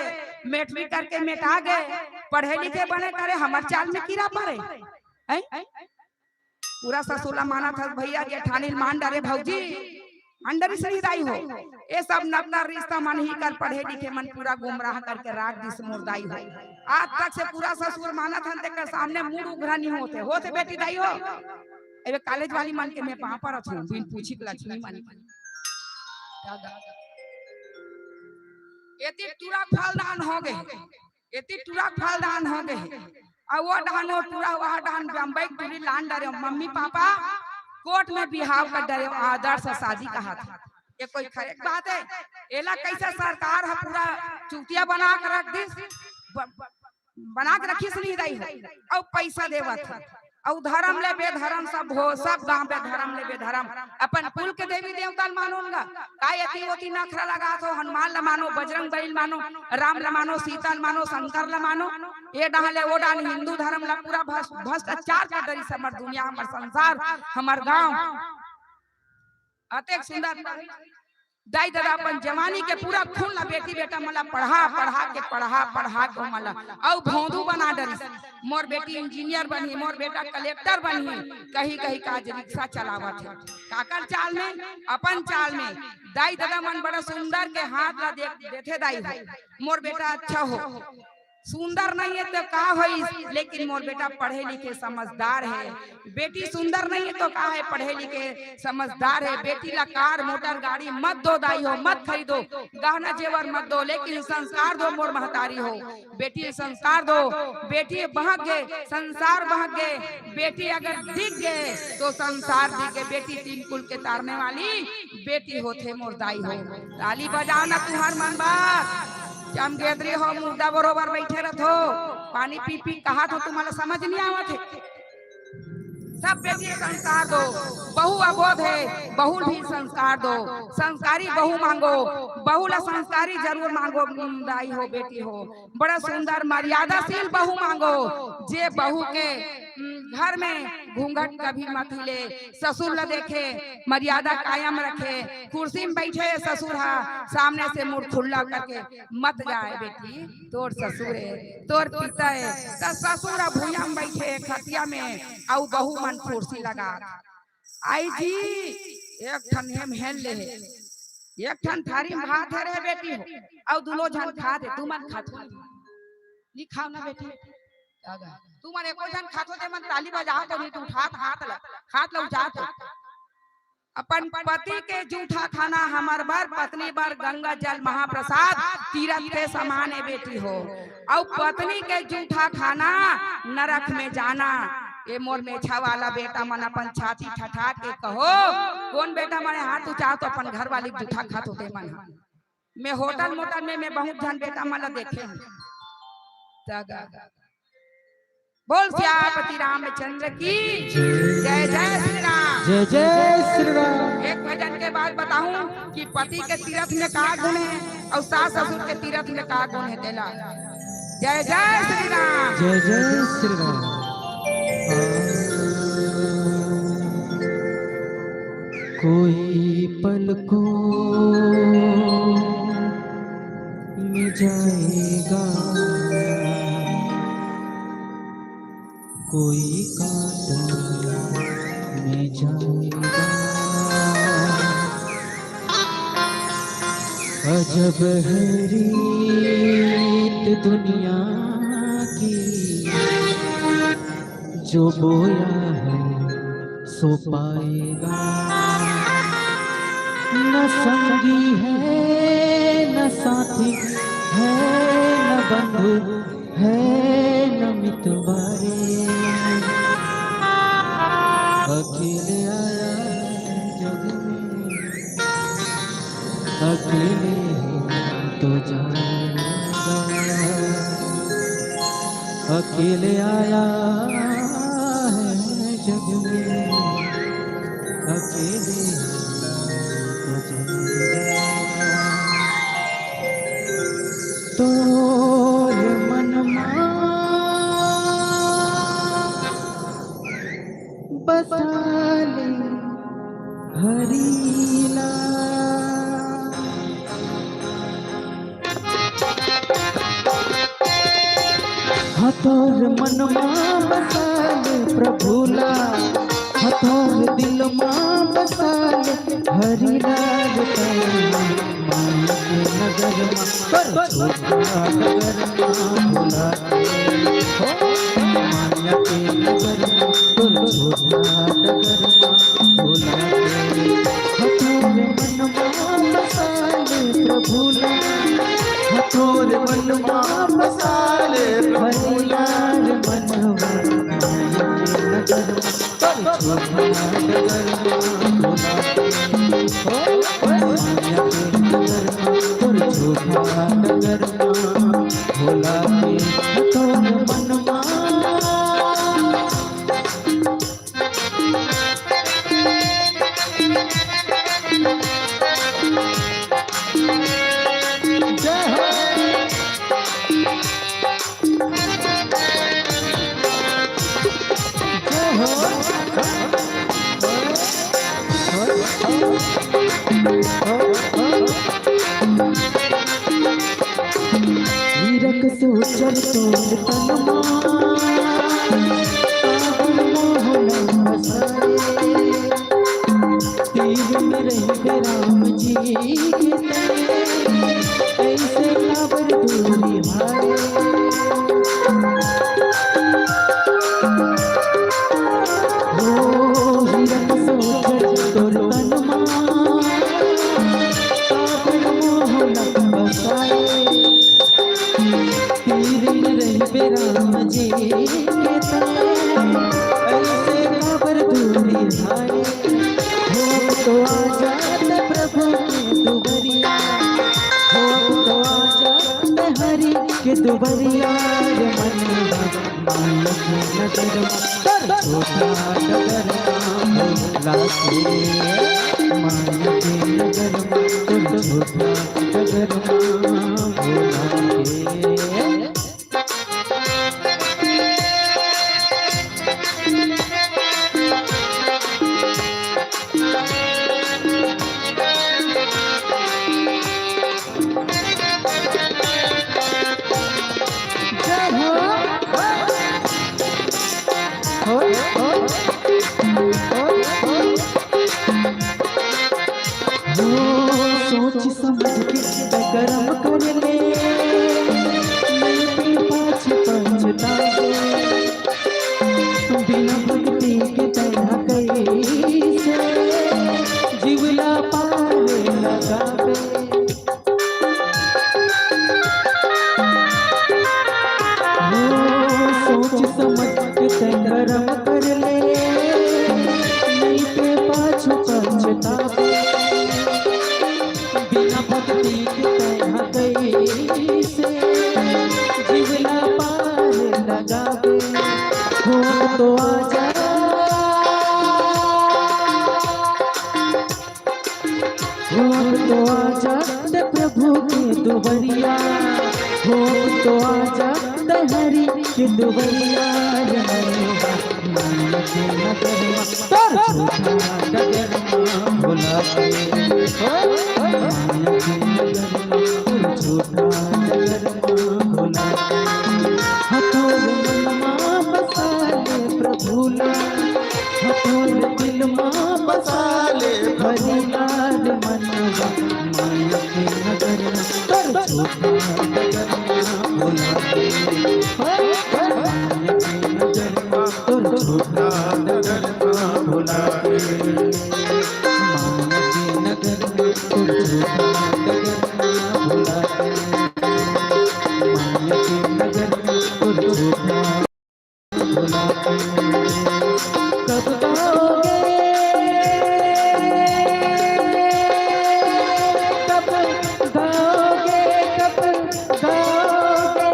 मैट्रिक करके मेटा गए पढ़े लिखे बने करे हमार चाल में कीड़ा पड़े पूरा ससुला माना था भैया ये ठानी मान डरे भौजी अंडर सही दाई हो ये सब नवना रिश्ता मन ही कर पढ़े लिखे मन पूरा गुमराह करके राख दिस मुर्दाई हो आज तक से पूरा ससुर माना था देख सामने मुंह उघरा नहीं होते बेटी दाई हो अरे कॉलेज वाली मन के मैं वहां पर हूं बिन पूछी लक्ष्मी मन एती टूरा फलदान हो गए और वो डान वो टूरा वहाँ डान बम्बई टूरी लान डरे मम्मी पापा कोर्ट में बिहाव कर डरे आदर्श से शादी कहा था ये कोई खरेक बात है एला कैसे सरकार है पूरा चुटिया बना के रख दिस बना के रखी नहीं रही और पैसा देवा था और धर्म ले बेधर्म सब हो सब गांव पे धर्म ले बेधर्म अपन कुल के देवी देवता मानूंगा काय अति होती नखरा लगा तो हनुमान ल मानो बजरंग बली मानो राम ल मानो सीता ल मानो शंकर ल मानो ये डाले वो डाल हिंदू धर्म ला पूरा भ्रष्टाचार का डरी हमर दुनिया हमर संसार हमर गांव अतेक सुंदर दाई दादा अपन जवानी के पूरा खून ला बेटी बेटा मला पढ़ा के मला और भौंदू बना डरी। मोर बेटी इंजीनियर बनी, मोर बेटा कलेक्टर बनी, कहीं कहीं काज रिक्शा चलावत है। काकर चाल में, अपन चाल में दाई दादा मन बड़ा सुंदर के हाथ ला देखे दाई मोर बेटा अच्छा हो। सुंदर नहीं है तो का होई, लेकिन मोर बेटा पढ़े लिखे समझदार है। बेटी सुंदर नहीं है तो का है, पढ़े लिखे समझदार है। बेटी ला कार मोटर गाड़ी मत दो दाई हो, मत खरीदो, गहना जेवर मत दो, लेकिन संस्कार दो मोर महतारी हो। बेटी संस्कार दो, बेटी बहक गए संसार बहक गए, बेटी अगर दिख गए तो संसार दिख गए। बेटी तीन कुल के तारने वाली बेटी होते मोर दाई हो। ताली बजाओ ना तुहार मन बात चमगेदरी हो, मुर्दा बरोबर बैठे रहो, पानी पी पी कहा तो तुम्हारा समझ नहीं आवत है। सब बेटी संस्कार दो, बहू अबोध है, बहू भी संस्कार दो, संस्कारी बहू मांगो, बहू ला संस्कारी जरूर मांगो। दाई हो बेटी हो बड़ा सुंदर मर्यादाशील बहू मांगो, जे बहू के घर में घूंघट कभी मत ले, ससुर ला देखे मर्यादा कायम रखे, कुर्सी में बैठे ससुर हा सामने से मुंह खुला करके मत जाए। बेटी तोर ससुर है, तोर पिता है, तो ससुर भूया में बैठे खतिया में और बहू मन कुर्सी लगा। आई जी एक ठन हेम हेल ले, एक ठन थारी में भात है रे बेटी हो, और दुनो जन खा दे, तू मन खा नहीं खाओ ना बेटी, तू मन एको जन खातो दे मन ताली बजाओ तो नहीं, तू हाथ ला उठा तो। अपन पति के जूठा खाना हमार बार पत्नी बार गंगा जल महाप्रसाद तीरथ के समान है बेटी हो। और पत्नी के जूठा खाना नरक में जाना। ये मोर मेछा वाला बेटा मन अपन छाती ठठा के कहो, कौन बेटा माने हाथ उठा तो अपन घर वाली जूठा खातो दे मन। मैं होटल मोटल में मैं बहुत जन बेटा मला देखे बोल सियापति रामचंद्र की जय। जय श्री राम, जय जय श्री राम। एक भजन के बाद बताऊं कि पति के तीरथ में का गुण है और सास ससुर के तीरथ में का गुण है तेला। जय जय श्री राम, जय जय श्री राम। कोई पलकों में जाएगा, कोई कांटों में जाएगा, अजब है रीत दुनिया की, जो बोया है सो पाएगा। न संगी है न साथी है, न बंधु है न मितवारे, अकेले आया है जग में, अकेले तो जाएगा, अकेले आया है जग में, अकेले तो जाएगा। तो बसाले हरीला, हथौर मनमा बसाले प्रभुला, हथौर दिल मां बसाले हरीला। माया के नगर मां छोटा नगर मां भोला, माया के नगर मां छोटा नगर मां भोला, हथौर मनवा बसाले प्रभुला, हथौर मनवा बसाले प्रभुला, मनवा माया के नगर मां छोटा नगर मां भोला, माया के नगर मां छोटा नगर मां भोला, हथौर मनवा। जय हो हीरक से उज्जल तोर तनमा काबुल मोहन बसाए तीर में रहे राम जी के तने ऐसे काबर दूरी भाए हो हीरक से उज्जल तोर तनमा काबुल मोहन बसाए तीर में रहे राम जी के तने ऐसे काबर दूरी भाए हो तो आजाद प्रभु के दुबरिया हो तो आजाद हरि के दुबरिया मनवा मालक नगर छोटा नगर लाखे मालक नगर छोटा नगर सोच समझ के कर्म कर ले नहीं पाछ पछतावे बिना भक्ति के तरह कैसे जीवला पार लगावे सोच समझ के कर्म कर ले नहीं पे पाछ पछतावे बिना भक्ति के तरह कैसे जीवला पार लगावे हो तो आजा हो तो आजा प्रभु के दुबरिया हो तो आजा हरि के दुबरिया मनवा मालक नगर तर छोटा नगर भोला के मालक नगर छोटा नगर भोला हथोर मनमा बसा ले प्रभुला हथोर दिल मां बसा ले हरिलाल मनवा मालक नगर तर छोटा नगर भोला के मालक नगर तर छोटा नगर भोला के मालक नगर तर छोटा नगर भोला के मालक नगर तर छोटा भोला के कब गाओगे कब गाओगे कब गाओगे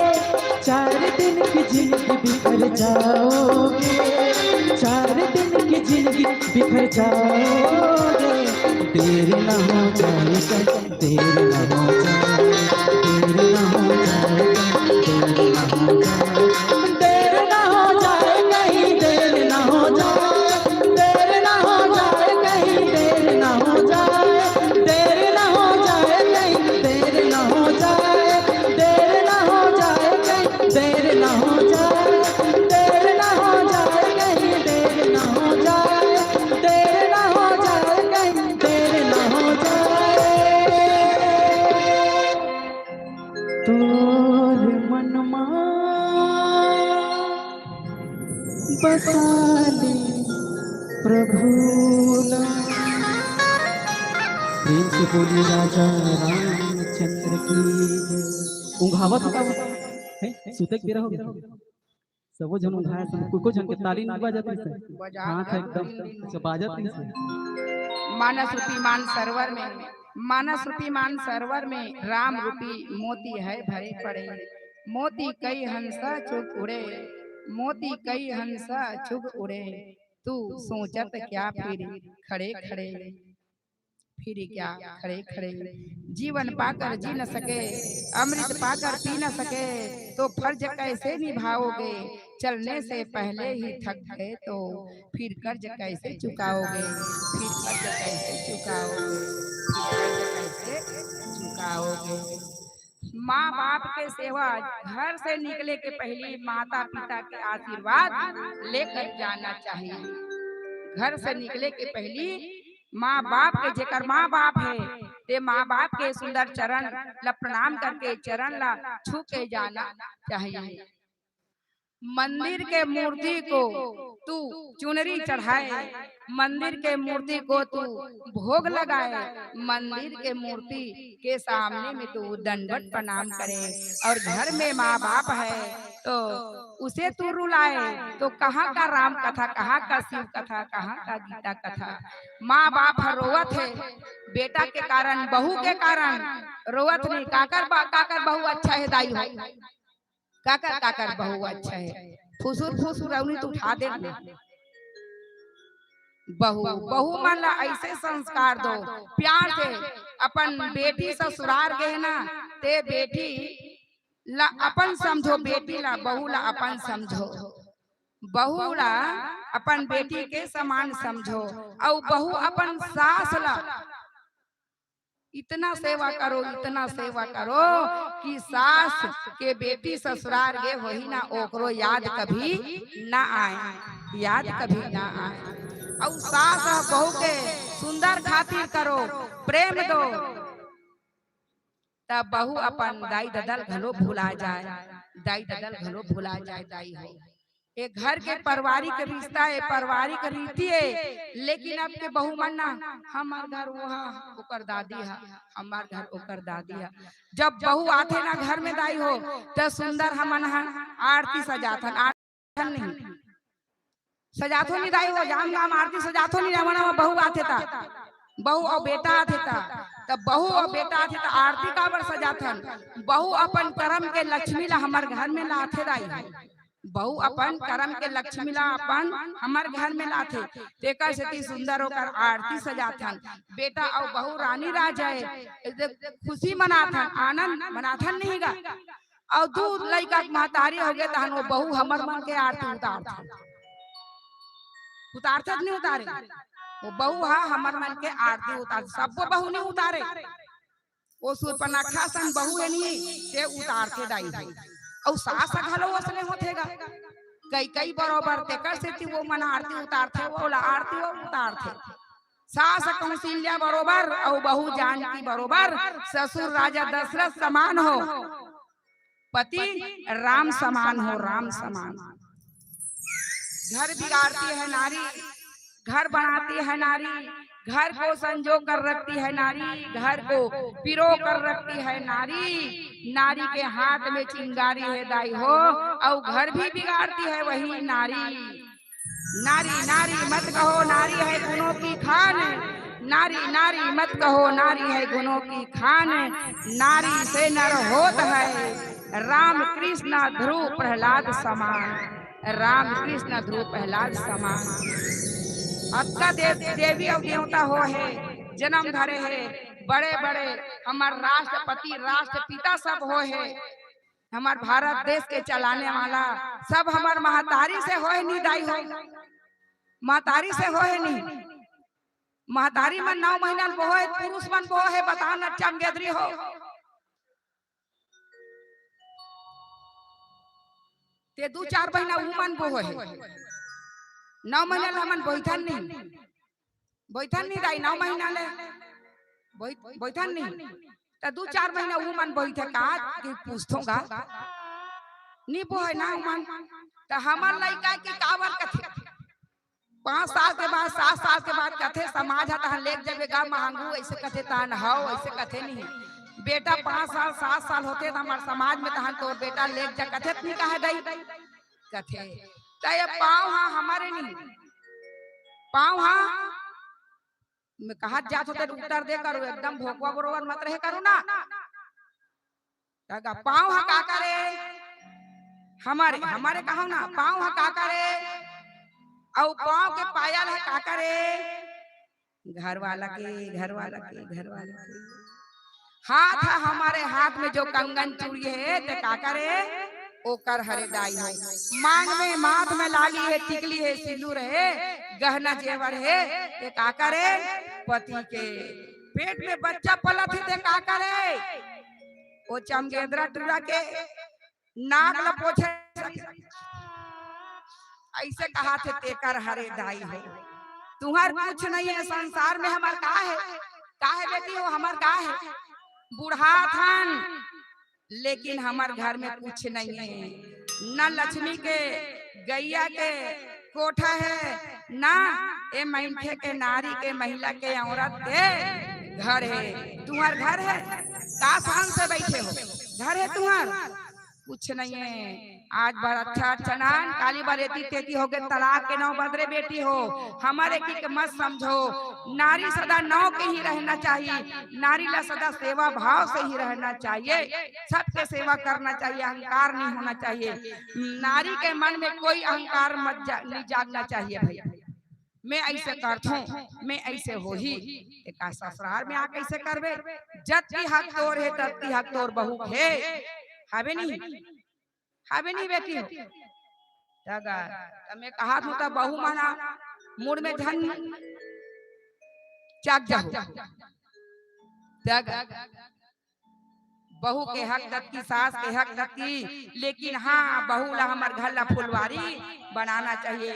4 दिन की जिंदगी बिखर जाओगे 4 दिन की जिंदगी बिखर जाओगे देर न हो जाए देर न हो जाए देर न हो जाए देर न हो जाए देर न हो जाए देर न हो जाए कहीं देर न हो जाए देर न हो जाए कहीं देर न हो जाए देर न हो जाए कहीं देर न हो जाए देर न हो जाए कहीं देर न हो जाए देर न हो जाए कहीं देर न हो जाए तोर मनमा बसा ले प्रभुला प्रेम से बोली राजा रामचंद्र की जय उंघावत है सुतक भी रहोगे सबो जन उंघाए सब को जन के ताली नहीं बजाते से हाथ एकदम से बाजत नहीं से मानस रूपी मान सरोवर में मानस रूपी मान सरोवर में राम रूपी मोती है भरे पड़े मोती कई हंसा चुग उड़े मोती कई हंसा चुग उड़े तू सोचत क्या फिर खड़े खड़े फिर क्या खड़े खड़े जीवन पाकर जी न सके अमृत पाकर पी न सके तो फर्ज कैसे निभाओगे चलने से पहले ही थक गए तो फिर कर्ज कैसे चुकाओगे फिर कर्ज कैसे चुकाओगे फिर कर्ज कैसे चुकाओगे माँ बाप के सेवा घर से निकले के पहले माता पिता के आशीर्वाद लेकर जाना चाहिए। घर से निकले के पहले माँ बाप के जेकर माँ बाप है ते माँ बाप के सुंदर चरण ला प्रणाम करके चरण ला छू के जाना चाहिए। मंदिर के मूर्ति को तू चुनरी चढ़ाए, मंदिर के मूर्ति को तू भोग लगाए, मंदिर के मूर्ति के सामने में तू दंडवत प्रणाम करे। और घर में माँ बाप है तो उसे तू रुलाए, तो कहाँ का राम कथा, कहाँ का शिव कथा, कहाँ का गीता कथा। माँ बाप रोवत है बेटा के कारण, बहू के कारण रोवत नहीं। काकर बहू अच्छा है दाई हो, काकर बहू अच्छा है, फुसुर रौनी तो उठा दे। बहू मन ला ऐसे संस्कार दो प्यार से। अपन बेटी ससुराल गए ना ते बेटी ला अपन समझो, बेटी ला बहू ला अपन समझो, बहू ला अपन बेटी के समान समझो। और बहू अपन सास ला इतना सेवा करो, इतना सेवा करो कि सास के बेटी ससुराल गे वही ना ओकरो याद कभी ना आए, याद कभी ना आए। और सास बहू के सुंदर खातिर करो, प्रेम दो, तब बहू अपन दाई ददल घलो भुला जाए, दाई ददल घलो भुला जाए। दाई हो एक घर के पारिवारिक रिश्ता है, पारिवारिक रीति है। लेकिन अब के बहू मन ना हमार घर वहाँ ओकर दादी है, हमार घर ओकर दादी है। जब बहू आते ना घर में दाई हो तो सुंदर हमन आरती सजाथन, आरती नहीं सजाथो नहीं दाई हो, जाम जाम आरती सजाथो नहीं रमना। बहू आते था, बहू और बेटा आते था, तब बहू और बेटा आते था आरती काबर सजाथन। बहू अपन कर्म के लक्ष्मी ला हमार घर में लाथे दाई, बहू अपन कर्म के लक्ष्मी ला अपन हमार घर में लाथे। तेकर से सुंदर होकर आरती सजाथन। बेटा और बहू रानी राजाए खुशी मनाथन, आनंद मनाथन नहीं गा। और दूध लइका महतारी हो गए तहन वो बहू हमर मन के आरती उतारथत नहीं उतारे। वो बहू हा हमर मन के आरती उतार, सबको बहू नहीं उतारे। वो सुरपनखा सन बहू है नहीं ते उतारथे दाई। और सास घलो उसने होथेगा कई बरोबर तेकर से वो मन आरती उतारथे, वो आरती वो उतारथे। सास कौशल्या बरोबर और बहू जानकी बरोबर, ससुर राजा दशरथ समान हो, पति राम समान हो, राम समान। घर बिगाड़ती है नारी, घर बनाती है नारी, घर को संजो कर रखती है नारी, घर को पिरो कर रखती है नारी। नारी के हाथ में चिंगारी है दाई हो, और घर भी बिगाड़ती है वही नारी। नारी नारी मत कहो, नारी है गुणों की खान, नारी नारी मत कहो, नारी है गुणों की खान। नारी से नर होत है राम कृष्ण ध्रुव प्रहलाद समान, राम कृष्ण ध्रुव प्रहलाद समान। अक्का देवी और देवता हो है, जन्म धरे है बड़े बड़े हमार राष्ट्रपति राष्ट्रपिता सब हो है। हमार भारत देश के चलाने वाला सब हमार महतारी से हो है, नहीं दाई हो, महतारी से हो है नहीं। महतारी मन 9 महीना बो है, पुरुष मन बो है, बताओ न चमगेदरी हो। ते 2-4 महीना ऊ मन बो है, 9 महीना हमन बैठन नहीं दाई, 9 महीना ले बैठन नहीं तो 2-4 महीना वो मन बैठे का कि पूछथोगा नहीं बो है ना मन। तो हमार लड़का की कावर कथे 5 साल के बाद 7 साल के बाद कथे समाज हता लेक जबेगा मांगू ऐसे कथे तान हो, ऐसे कथे नहीं। बेटा 5 साल 7 साल होते तो हमार समाज में तहन तो बेटा लेक जा कथे नहीं कहे दई कथे। तो ये पाँव हाँ हमारे नहीं, पाँव हाँ मैं कहा जात होते उत्तर दे करो, एकदम भोकवा बरोबर मत रहे करो ना। पाँव हाँ का करे हमारे हमारे कहो ना, पाँव हाँ का करे और पाँव के पायल है का करे घर वाला के हाथ है हमारे हाथ में जो कंगन चूड़ी है ते का करे ओकर हरे दाई हो। मांग में माथ में लाली है, टिकली है, सिंदूर है, गहना जेवर है ते का करे पति के पेट में बच्चा पलत है ते का करे वो चमगेदरा टुरा के नाग लपोछे ऐसे कहा थे तेकर हरे दाई हो तुम्हार कुछ नहीं है संसार में हमार का है बेटी हो हमार का है बूढ़ा थान लेकिन हमार घर में कुछ नहीं है न लक्ष्मी के गैया के कोठा है ना ए मैंठे के नारी के महिला के औरत के घर है तुम्हार घर है का शान से बैठे हो घर है तुम्हार कुछ नहीं है आज बार अच्छा चनान काली बरेती तेती हो गए तलाक के नौ बदरे बेटी हो हमारे की मत समझो नारी सदा नौ के ही रहना चाहिए नारी ला सदा सेवा भाव से ही रहना चाहिए सबके सेवा करना चाहिए अहंकार नहीं होना चाहिए नारी के मन में कोई अहंकार नहीं जागना चाहिए भैया मैं ऐसे करता हूँ मैं ऐसे हो ही एक ससुराल में आ कैसे करबे जब की हक तोर है तब की हक तोर बहू है हावे नहीं बेटी जगा मैं कहा तू तब बहू माना मुड़ में धन चाक जाओ जगा बहू के हक दत्ती सास के हक दत्ती लेकिन हाँ बहू ला हमार घर ला फुलवारी बनाना चाहिए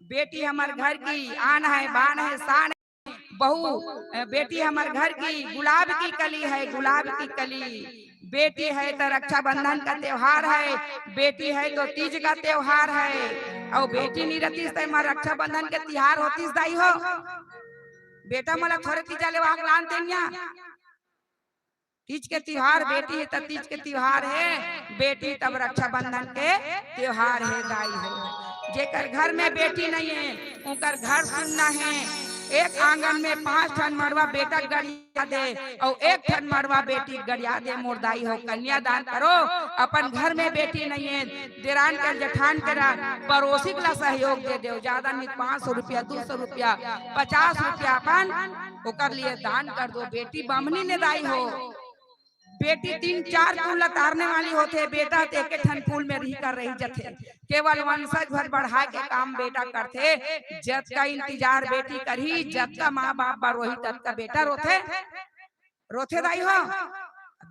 बेटी हमार घर की आन है बान है शान है बहू बेटी हमार घर की गुलाब की कली है गुलाब की कली बेटी है तो रक्षाबंधन का त्योहार है बेटी है तो तीज का त्योहार है और बेटी नहीं रहती तो रक्षाबंधन के त्योहार होती दाई हो बेटा मला थोड़े तीजा ले वाक लान देनिया तीज के त्योहार बेटी है तो तीज के त्योहार है बेटी तब रक्षाबंधन के त्योहार है दाई हो जेकर घर में बेटी नहीं है उनकर घर सुनना है एक आंगन में 5 ठन मरवा बेटा गड़िया दे और 1 ठन मरवा बेटी गड़िया दे मोरदाई हो कन्यादान करो अपन घर में बेटी नहीं है देरान के जेठान के पड़ोसी का सहयोग दे दो ज्यादा नहीं 500 रुपया 200 रुपया 50 रुपया अपन ओकर लिए दान कर दो बेटी बामनी ने दाई हो बेटी 3-4 फूल लतारने वाली होते बेटा तो एक ठन फूल में रही कर रही जथे केवल वंशज भर बढ़ाए के काम बेटा करते जत का इंतजार बेटी करही जत का माँ बाप बा रोही तत का बेटा रोथे दाई हो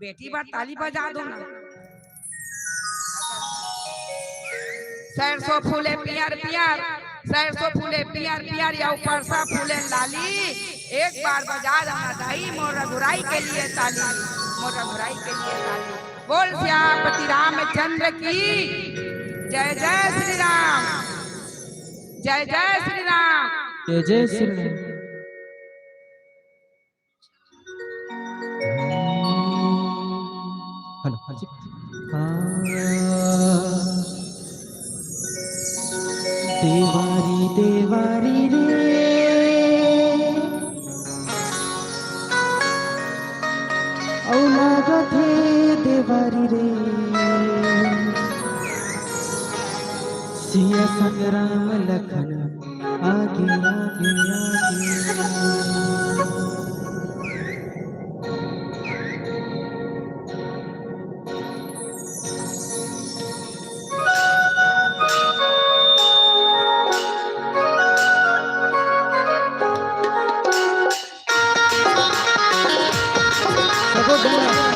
बेटी बार ताली बजा दो ना सरसों फूले पियर पियर सरसों फूले पियर पियर या परसा फूले लाली एक बार बजा देना दाई मोर रघुराई के लिए ताली मोर रघुराई के लिए ताली बोल श्यामपति रामचंद्र की जय जय श्री राम जय जय श्री राम जय जय श्री राम हेलो हाँ जी देवारी देवारी रे औलाद थे देवारी रे सिया संग्राम लखन आगे आगे आगे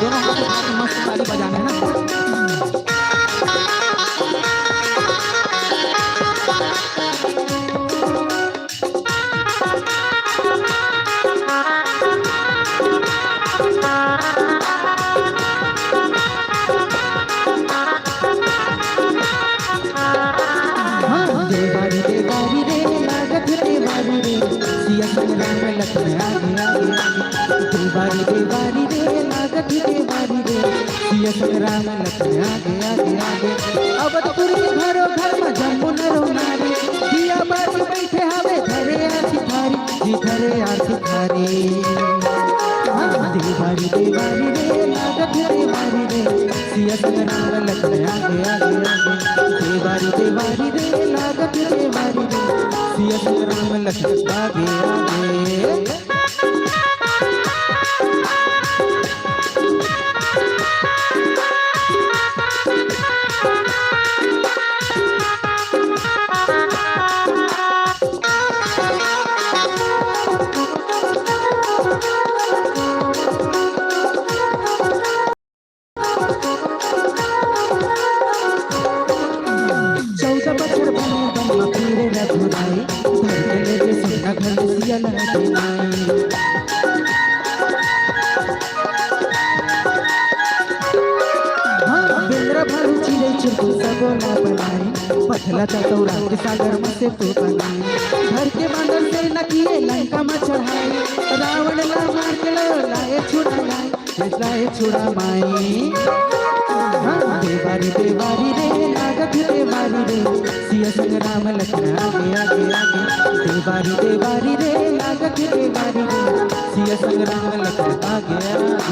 दोनों मस्त ताली बजाना है ना देवारी देवारी रे लागत देवारी रे सिया संग्राम लखन आगे आगे आगे देवारी देवारी रे लागत देवारी रे सिया संग्राम लखन आगे आगे आगे अब तुर के घरो घर में जम्मू नरो नारी दिया बाजी बैठे हवे धरे आरती थारी जी धरे आरती थारी देवारी देवारी रे लागत देवारी रे सिया संग्राम लखन आगे आगे आगे देवारी देवारी रे लागत देवारी रे सिया संग्राम लखन आगे आगे इंद्र भालू चिड़ै चुड़कुल सबोला बनाई पथला चतौरा के सागर में से तो बनाई घर के बांदर से नकिए लंका में चढ़ाई रावण ला मार के लाए छुड़ा माई देवारी देवारी रे लागत देवारी रे सिया संग राम लखन आगे आगे आगे देवारी देवारी रे लागत देवारी रे सिया संग राम लखन आगे आगे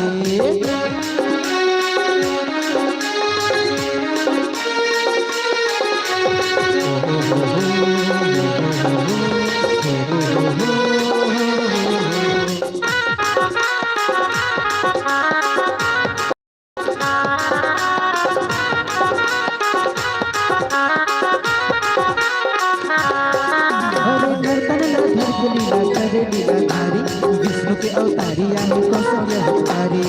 विष्णु के अवतारी आए कौशल्य अवतारी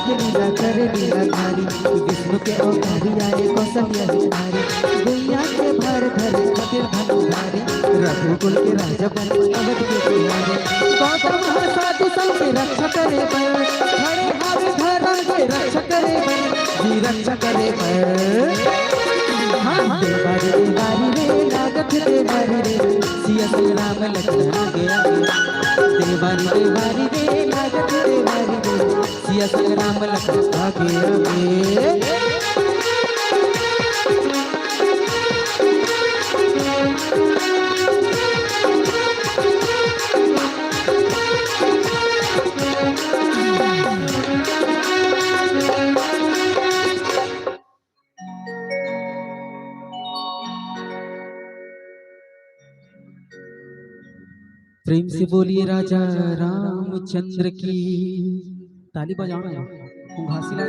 लीला करे लीलाधारी विष्णु के अवतारी आए कौशल्य अवतारी दुनिया के भार धरे खातिर धनुधारी रघुकुल के राजा बन अवध के बिहारी गौतम हर साधु संग के रक्षा करे पर खड़े हावे धर्म के रक्षा करे पर जी रक्षा करे पर देवारी देवारी रे लागत देवारी रे सिया संग राम लखन आगे आगे देवारी देवारी रे लागत देवारी रे सिया संग राम लखन आगे आगे प्रेम से बोलिए राजा रामचंद्र की ताली बजाना घासीला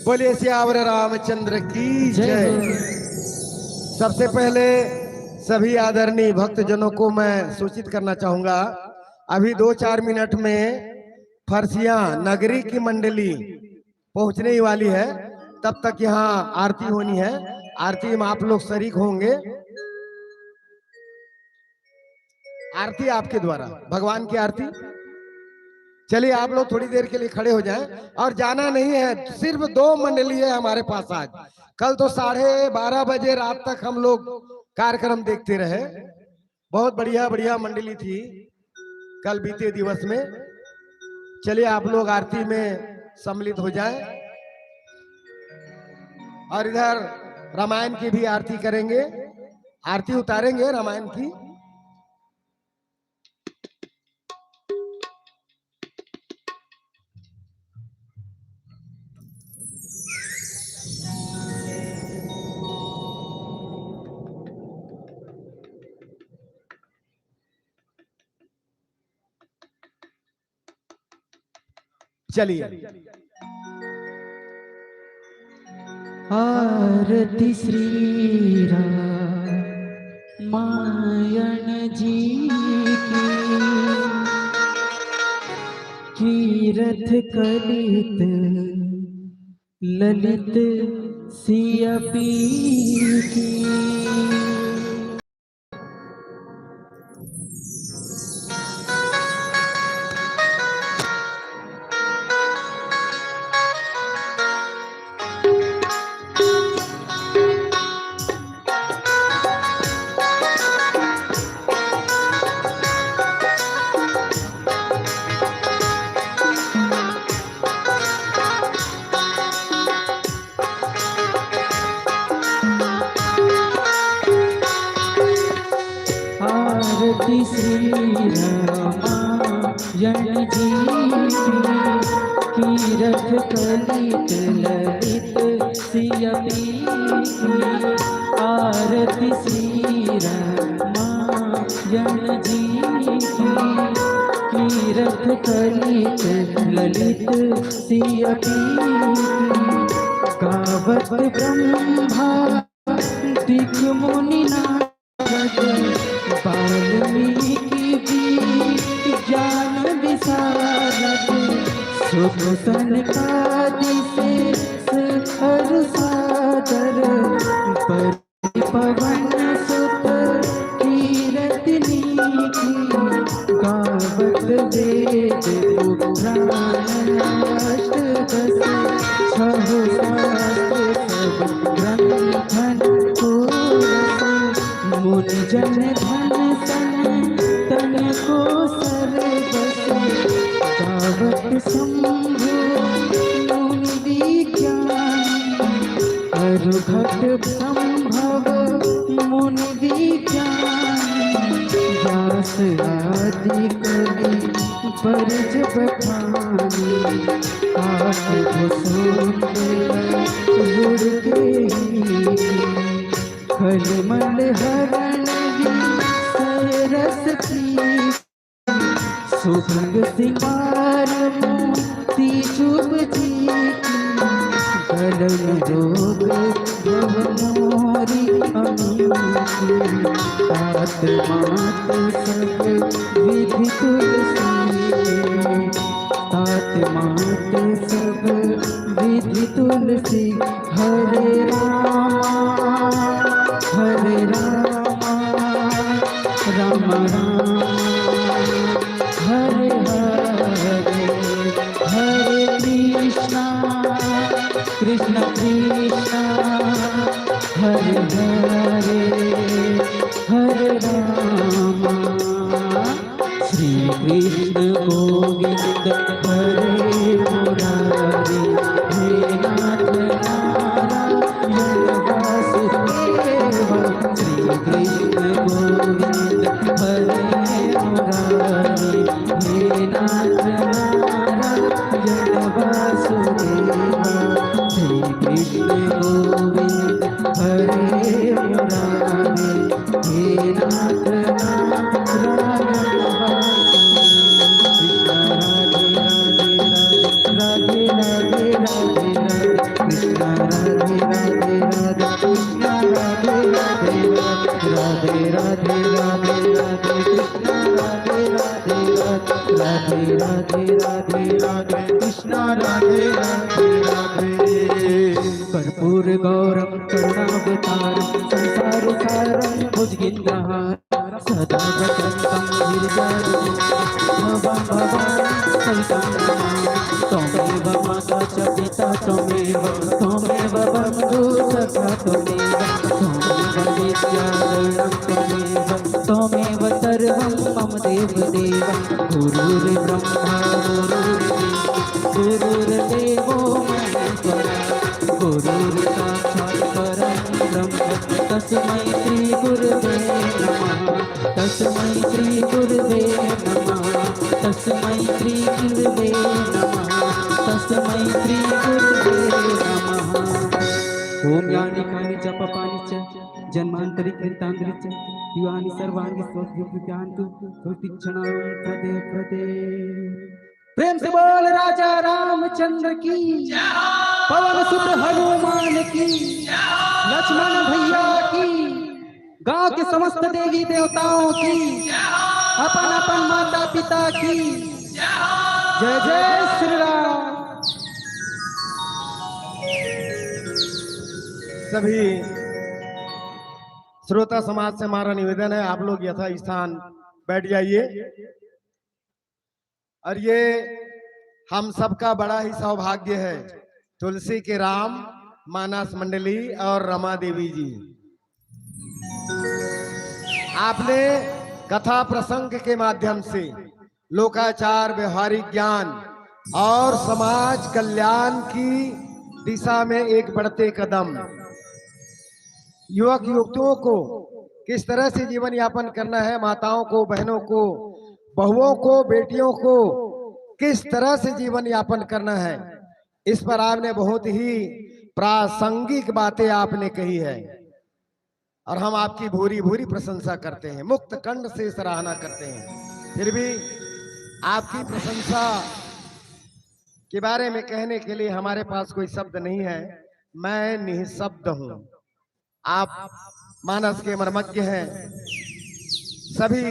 बोलिए सियावर रामचंद्र की जय। सबसे पहले सभी आदरणीय भक्तजनों को मैं सूचित करना चाहूंगा अभी 2-4 मिनट में फरसिया नगरी की मंडली पहुंचने ही वाली है। तब तक यहाँ आरती होनी है। आरती में आप लोग शरीक होंगे। आरती आपके द्वारा भगवान की आरती। चलिए आप लोग थोड़ी देर के लिए खड़े हो जाएं और जाना नहीं है। सिर्फ 2 मंडली है हमारे पास आज। कल तो 12:30 बजे रात तक हम लोग कार्यक्रम देखते रहे। बहुत बढ़िया बढ़िया मंडली थी कल बीते दिवस में। चलिए आप लोग आरती में सम्मिलित हो जाएं और इधर रामायण की भी आरती करेंगे। आरती उतारेंगे रामायण की। चलिए आरती श्री रामायण जी की कीरथ कलित ललित सिया पी की। आरती श्री रामायण जी कीरथ कलित ललित सिया पी की। आरती श्री रामायण जी कीरथ कलित ललित सिया पी की। गावत ब्रह्मा दिख मुनि वाल्मीकि ज्ञान विशारद सुख सनकादिशेष हर सादर पवन सुत कीरथ इतनी की गावत वेद पुराण अष्टदश छह शास्त्र सब ग्रंथन को मुनि जन धन सन तन को सर्वस गावत शंभु मुनि विज्ञान अरुघट संभव मुनि विज्ञान व्यास आदि कवि परज बखानी आप रुड़ के खलमल हरण सरस की सुभंग सिंगार मोती शुभ जी गलन जोग भवनोरी अमीठी तात मात सब विधि तुलसी तात मात सब विधि तुलसी हरे रामा राम राम हरे हरे हरे कृष्णा कृष्ण कृष्ण हरे हरे हरे राम श्री कृष्ण गोविंद हरे मुरारी हे नाथ नारायण वासुदेव श्री कृष्ण गोविंद हरे मुरारी हे नाथ नारायण वासुदेव श्री कृष्ण गोविंद हरे मुरारी हे नाथ नारायण वासुदेव राधे राधे राधे राधे कृष्ण राधे राधे राधे कृष्ण राधे राधे राधे राधे राधे राधे कृष्ण राधे राधे राधे राधे राधे राधे कृष्ण राधे राधे राधे कर्पूर गौरम करुणावतारम संसार सारम भुजगेन्द्रहारम सदा वसंतं गिरिजारूढं भवं भवानी सहितं त्वमेव माता च पिता त्वमेव बन्धु सखा त्वमेव विद्याधरणं त्वमेव सर्वं मम देवदेव गुरुर्ब्रह्मा गुरुर्देवो महेश्वरः गुरुर्साक्षात् परं ब्रह्म तस्मै श्री गुरुवे नमः तस्मै श्री गुरुवे नमः तस्मै श्री गुरुवे नमः तस्मै श्री गुरुवे नमः ओम यानि कानि जपपानि च जन्मांतरि कृतांतरि च दिवानि सर्वाणि स्वस्तिभ्यान्तु प्रतिक्षणां प्रदे प्रदे प्रेम से बोल राजा रामचंद्र की पवन सुत हनुमान की लक्ष्मण भैया की गांव के समस्त देवी देवताओं की अपन अपन माता पिता की जय जय श्री राम। सभी श्रोता समाज से हमारा निवेदन है, आप लोग यथा स्थान बैठ जाइए। और ये हम सबका बड़ा ही सौभाग्य है, तुलसी के राम, मानस मंडली और रमा देवी जी, आपने कथा प्रसंग के माध्यम से लोकाचार, व्यवहारिक ज्ञान और समाज कल्याण की दिशा में एक बढ़ते कदम, युवक युवतियों को किस तरह से जीवन यापन करना है, माताओं को, बहनों को, बहुओं को, बेटियों को किस तरह से जीवन यापन करना है, इस पर आपने बहुत ही प्रासंगिक बातें आपने कही है और हम आपकी भूरी भूरी प्रशंसा करते हैं, मुक्त कंठ से सराहना करते हैं। फिर भी आपकी प्रशंसा के बारे में कहने के लिए हमारे पास कोई शब्द नहीं है, मैं निःशब्द हूं। आप मानस के मर्मज्ञ हैं, सभी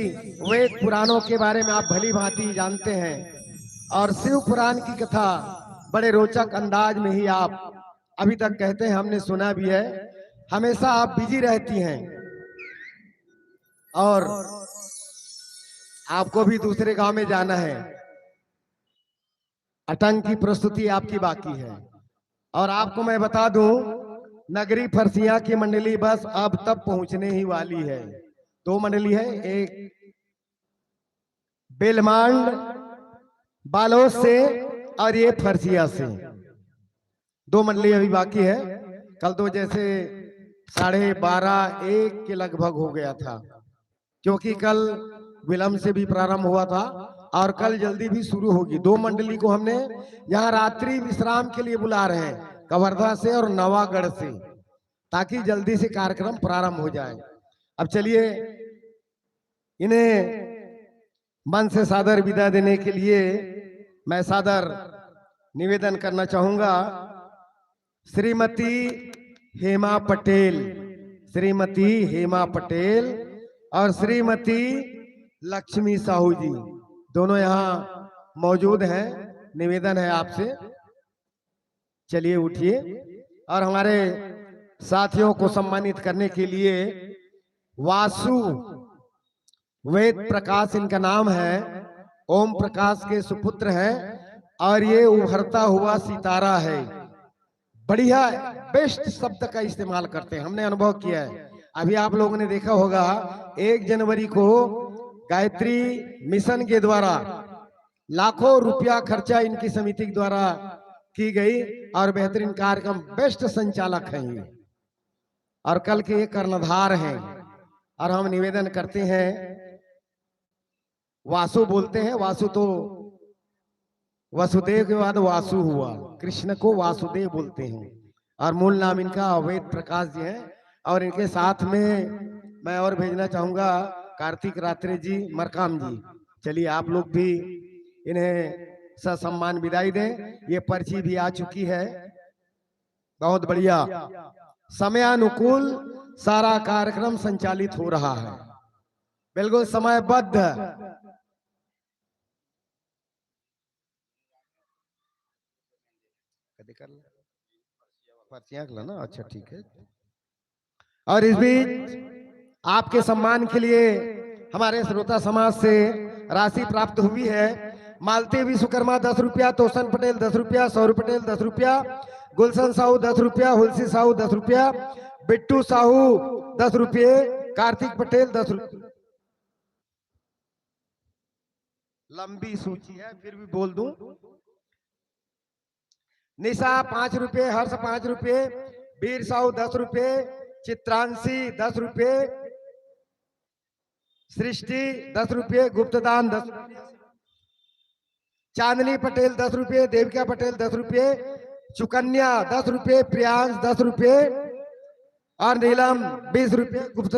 वेद पुराणों के बारे में आप भली भांति जानते हैं और शिव पुराण की कथा बड़े रोचक अंदाज में ही आप अभी तक कहते हैं, हमने सुना भी है। हमेशा आप बिजी रहती हैं और आपको भी दूसरे गांव में जाना है। अटंग की प्रस्तुति आपकी बाकी है। और आपको मैं बता दूं, नगरी फरसिया की मंडली बस अब तक पहुंचने ही वाली है। 2 मंडली है, एक बेलमांड बालोद से और ये फरसिया से। 2 मंडली अभी बाकी है। कल तो जैसे 12:30 1 के लगभग हो गया था, क्योंकि कल विलंब से भी प्रारंभ हुआ था और कल जल्दी भी शुरू होगी। 2 मंडली को हमने यहाँ रात्रि विश्राम के लिए बुला रहे हैं, कवर्धा से और नवागढ़ से, ताकि जल्दी से कार्यक्रम प्रारंभ हो जाए। अब चलिए इन्हें मन से सादर विदा देने के लिए मैं सादर निवेदन करना चाहूंगा। श्रीमती हेमा पटेल, श्रीमती हेमा पटेल और श्रीमती लक्ष्मी साहू जी, दोनों यहाँ मौजूद हैं। निवेदन है आपसे, चलिए उठिए। और हमारे साथियों को सम्मानित करने के लिए वासु वेद प्रकाश इनका नाम है, ओम प्रकाश के सुपुत्र हैं और ये उभरता हुआ सितारा है। बढ़िया बेस्ट शब्द का इस्तेमाल करते हैं, हमने अनुभव किया है। अभी आप लोगों ने देखा होगा 1 जनवरी को गायत्री मिशन के द्वारा लाखों रुपया खर्चा इनकी समिति के द्वारा की गई और बेहतरीन कार्यक्रम, बेस्ट संचालक हैं ये और कल के ये कर्णधार हैं। और हम निवेदन करते हैं, वासु बोलते हैं, वासु तो वसुदेव के बाद वासु हुआ, कृष्ण को वासुदेव बोलते हैं और मूल नाम इनका अवैध प्रकाश जी है। और इनके साथ में मैं और भेजना चाहूंगा कार्तिक रात्रे जी, मरकाम जी। चलिए आप लोग भी इन्हें ससम्मान विदाई दें। ये पर्ची भी आ चुकी है, बहुत बढ़िया समयानुकूल सारा कार्यक्रम संचालित हो रहा है, बिल्कुल समयबद्ध। ना, अच्छा ठीक है। और इस बीच आपके सम्मान के लिए हमारे श्रोता समाज से राशि प्राप्त हुई है। मालती विश्वकर्मा 10 रुपया, तोसन पटेल 10 रुपया, सौर पटेल 10 रुपया, गुलशन साहू 10 रुपया, हुलसी साहू 10 रुपया, बिट्टू साहू 10 रुपये, कार्तिक पटेल 10 रुपये। लंबी सूची है फिर भी बोल दूं। निशा 5 रुपये, हर्ष 5 रुपये, वीर साहू 10 रुपये, चित्रांशी 10 रुपये, सृष्टि 10 रुपये, गुप्तदान 10, चांदनी पटेल 10 रुपये, देविका पटेल 10 रुपये, चुकन्या 10 रुपये, प्रियांश 10 रुपये और नीलम 20 रुपये। गुप्त